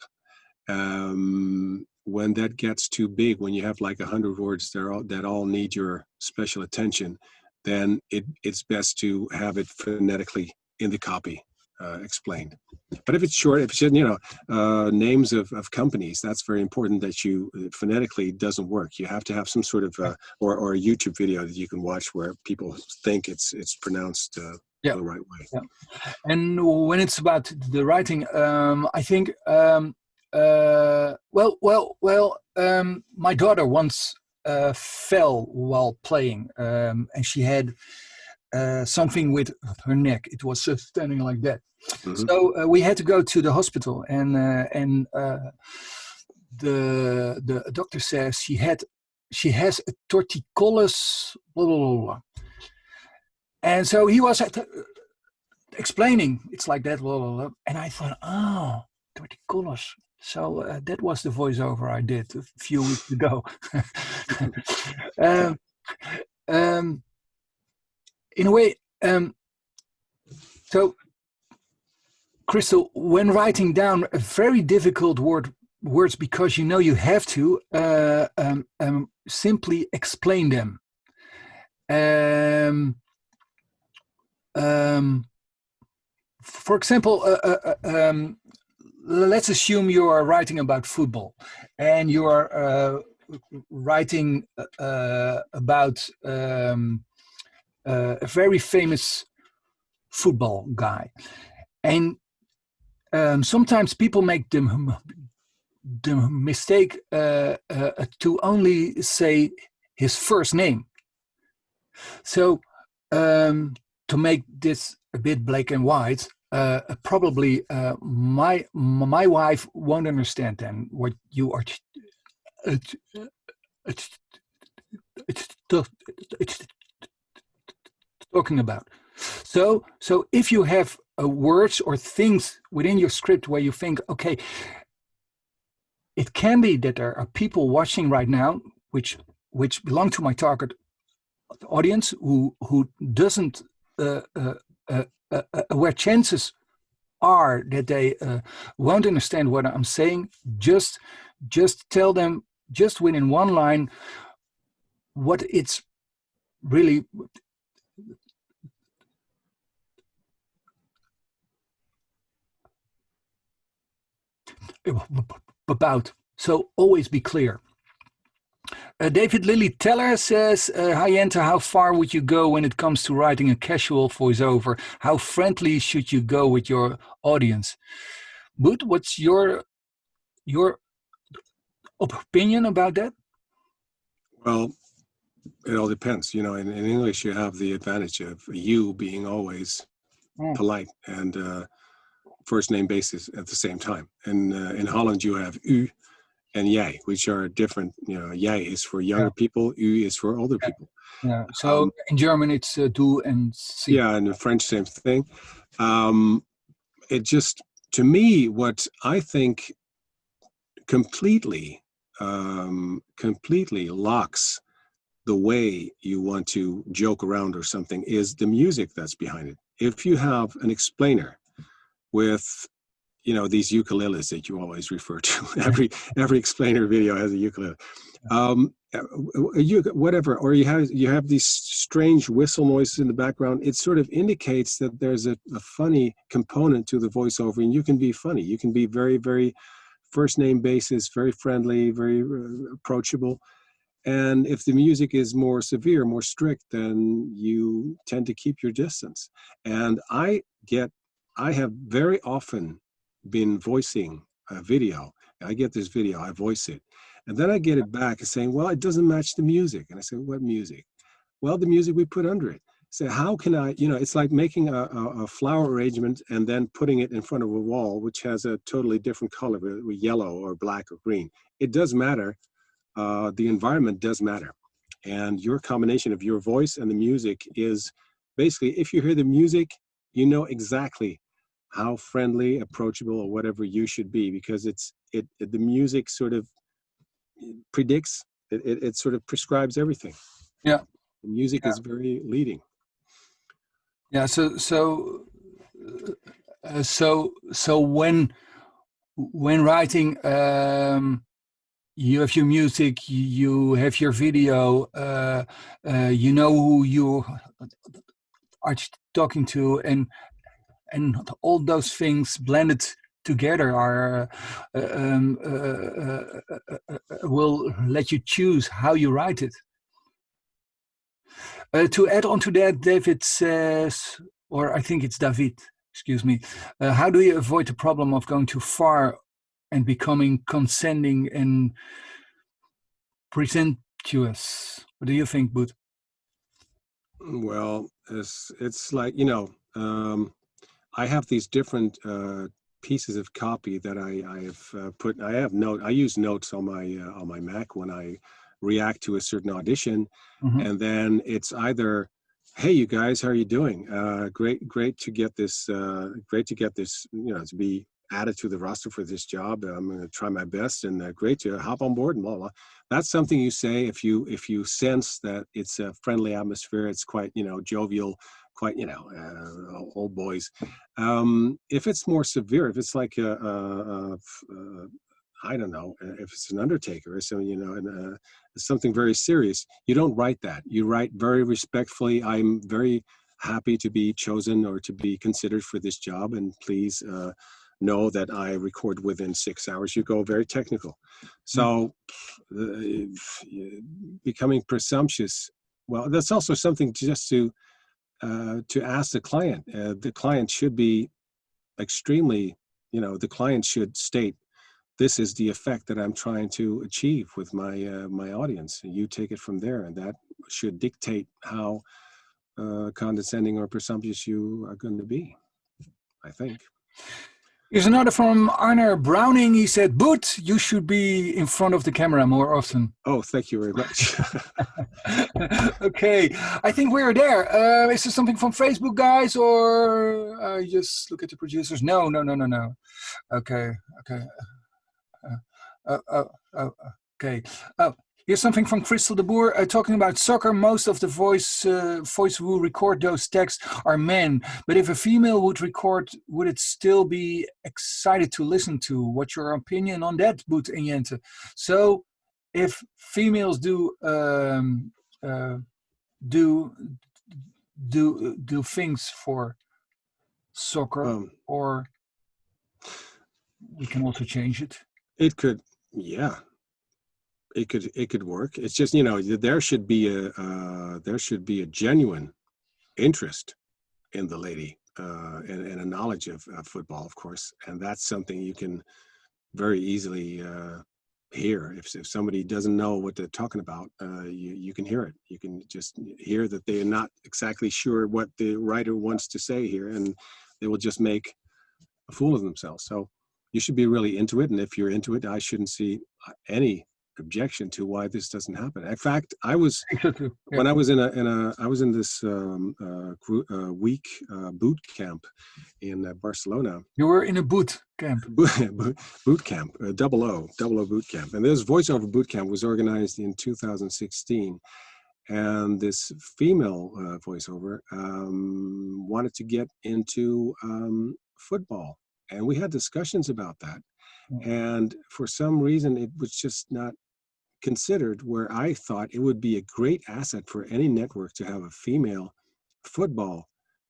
When that gets too big, when you have like 100 words that all need your special attention, then it's best to have it phonetically in the copy explained. But if it's short, if it's names of companies, that's very important that you phonetically doesn't work. You have to have some sort of or a YouTube video that you can watch where people think it's pronounced the right way. Yeah. And when it's about the writing, I think my daughter once fell while playing, and she had something with her neck. It was just standing like that. Mhm. So we had to go to the hospital, and the doctor says she has a torticollis, blah, blah, blah, blah. And so he was explaining it's like that, blah, blah, blah. And I thought, oh, torticollis. So that was the voiceover I did a few weeks ago. In a way, so Crystal, when writing down a very difficult words, because you know you have to simply explain them. For example, let's assume you are writing about football, and you are writing about a very famous football guy, and sometimes people make the mistake to only say his first name. So to make this a bit black and white, probably my wife won't understand then what you are talking about. So if you have words or things within your script where you think, okay, it can be that there are people watching right now which belong to my target audience who doesn't where chances are that they won't understand what I'm saying. Just tell them just within one line what it's really about. So always be clear. David Lilly Teller says, hi Jente, how far would you go when it comes to writing a casual voiceover? How friendly should you go with your audience? But what's your opinion about that? Well, it all depends. You know, in English, you have the advantage of you being always polite and first name basis at the same time. And in Holland, you have u and jij, which are different. You know, jij is for younger people, u is for older people. Yeah. So in German, it's du and sie. Yeah, and in French, same thing. It just, to me, what I think completely locks the way you want to joke around or something is the music that's behind it. If you have an explainer with, you know, these ukuleles that you always refer to, every explainer video has a ukulele, whatever, or you have these strange whistle noises in the background. It sort of indicates that there's a funny component to the voiceover, and you can be funny. You can be very, very first name basis, very friendly, very approachable. And if the music is more severe, more strict, then you tend to keep your distance. And I have very often been voicing a video. I get this video, I voice it. And then I get it back and saying, well, it doesn't match the music. And I say, what music? Well, the music we put under it. So how can I, you know, it's like making a flower arrangement and then putting it in front of a wall, which has a totally different color, with yellow or black or green. It does matter. The environment does matter. And your combination of your voice and the music is basically, if you hear the music, you know exactly how friendly, approachable, or whatever you should be, because the music sort of predicts, it sort of prescribes everything. Yeah. The music is very leading. Yeah. So when writing, you have your music, you have your video, you know who you are talking to, and all those things blended together are will let you choose how you write it. To add on to that, David says, or I think it's David, excuse me, how do you avoid the problem of going too far and becoming condescending and presumptuous? What do you think, Boot? Well, it's like, I have these different pieces of copy that I have put. I use notes on my Mac when I react to a certain audition, Mhm. and then it's either, "Hey, you guys, how are you doing? Great to get this. Great to get this. To be added to the roster for this job. I'm going to try my best, and great to hop on board." And blah blah. That's something you say if you sense that it's a friendly atmosphere. It's quite jovial, quite old boys. If it's more severe, if it's like I don't know, if it's an undertaker or something, and something very serious, you don't write that. You write very respectfully. I'm very happy to be chosen or to be considered for this job, and please know that I record within 6 hours. You go very technical. Yeah. So becoming presumptuous, well, that's also something just to ask the client. The client should be extremely, the client should state, "This is the effect that I'm trying to achieve with my audience. And you take it from there," and that should dictate how condescending or presumptuous you are going to be, I think. Here's another from Arner Browning. He said, "Boot, you should be in front of the camera more often." Oh, thank you very much. Okay, I think we're there. Is there something from Facebook, guys, or just look at the producers? No. Okay. Okay. Oh, here's something from Crystal de Boer talking about soccer. Most of the voice who record those texts are men, but if a female would record, would it still be excited to listen to? What's your opinion on that, Boet and Jente? So, if females do do things for soccer, or we can also change it. It could, yeah. It could work. It's just there should be a genuine interest in the lady and a knowledge of football, of course, and that's something you can very easily hear. If somebody doesn't know what they're talking about, you can hear it. You can just hear that they're not exactly sure what the writer wants to say here, and they will just make a fool of themselves. So you should be really into it, and if you're into it, I shouldn't see any objection to why this doesn't happen. In fact, I was when I was in this week boot camp in Barcelona. You were in a boot camp. Boot camp, double O boot camp, and this voiceover boot camp was organized in 2016. And this female voiceover wanted to get into football, and we had discussions about that. And for some reason, it was just not considered, where I thought it would be a great asset for any network to have a female football,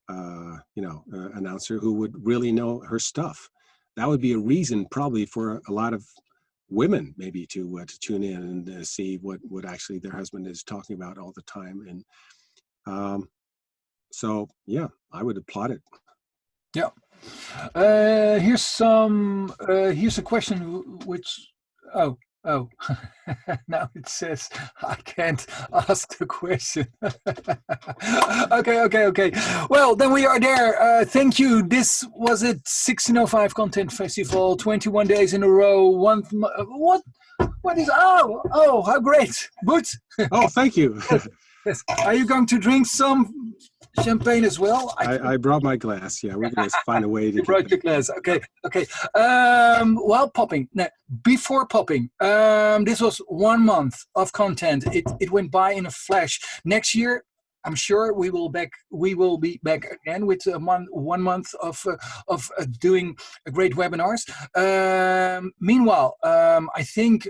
announcer who would really know her stuff. That would be a reason probably for a lot of women maybe to tune in and see what actually their husband is talking about all the time. And so, yeah, I would applaud it. Yeah. Here's a question which, oh, now it says I can't ask the question. Okay. Well, then we are there. Thank you. This was it. 1605 Content Festival, 21 days in a row. What is, oh, how great. Good. Oh, thank you. Yes. Are you going to drink some champagne as well? I brought my glass. Yeah, we're going to find a way to. You brought your glass. Okay. While popping, before popping, this was 1 month of content. It went by in a flash. Next year, I'm sure we will be back again with 1 month of doing great webinars. Meanwhile, I think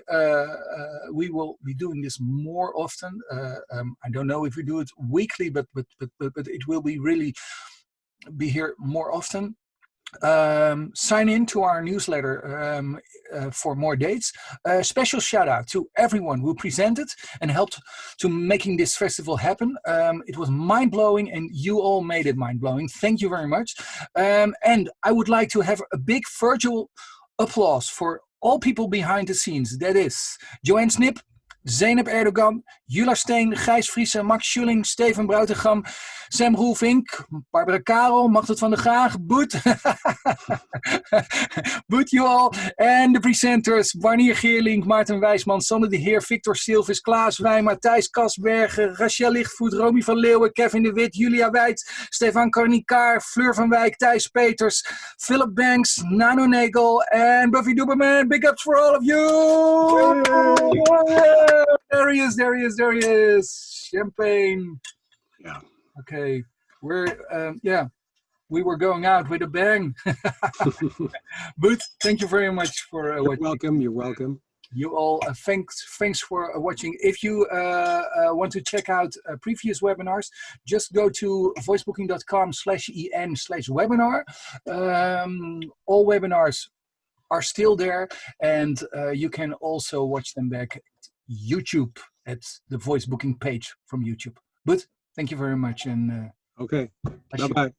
we will be doing this more often. I don't know if we do it weekly, but it will be really be here more often. Sign in to our newsletter for more dates. Special shout out to everyone who presented and helped to making this festival happen. It was mind-blowing, and you all made it mind-blowing. Thank you very much. And I would like to have a big virtual applause for all people behind the scenes. That is Joanne Snip, Zeynep Erdogan, Jula Steen, Gijs Friese, Max Schulling, Steven Bruitegam, Sam Roelvink, Barbara Karel, Machteld van der Graag, Boet, Boet you all, and the presenters, Barnier Geerlink, Maarten Wijsman, Sander de Heer, Victor Silvis, Klaas Wijn, Matthijs Kasbergen, Rachel Lichtvoet, Romy van Leeuwen, Kevin de Wit, Julia Wijt, Stefan Karnikaar, Fleur van Wijk, Thijs Peters, Philip Banks, Nano Nagel, and Buffy Duberman. Big ups for all of you! There he is, there he is, there he is. Champagne. Yeah. Okay. We're, we were going out with a bang. But thank you very much for watching. Welcome, you're welcome. You all, thanks for watching. If you want to check out previous webinars, just go to voicebooking.com/en/webinar. All webinars are still there, and you can also watch them back at YouTube at the voice booking page from YouTube. But thank you very much, and okay, bye-bye.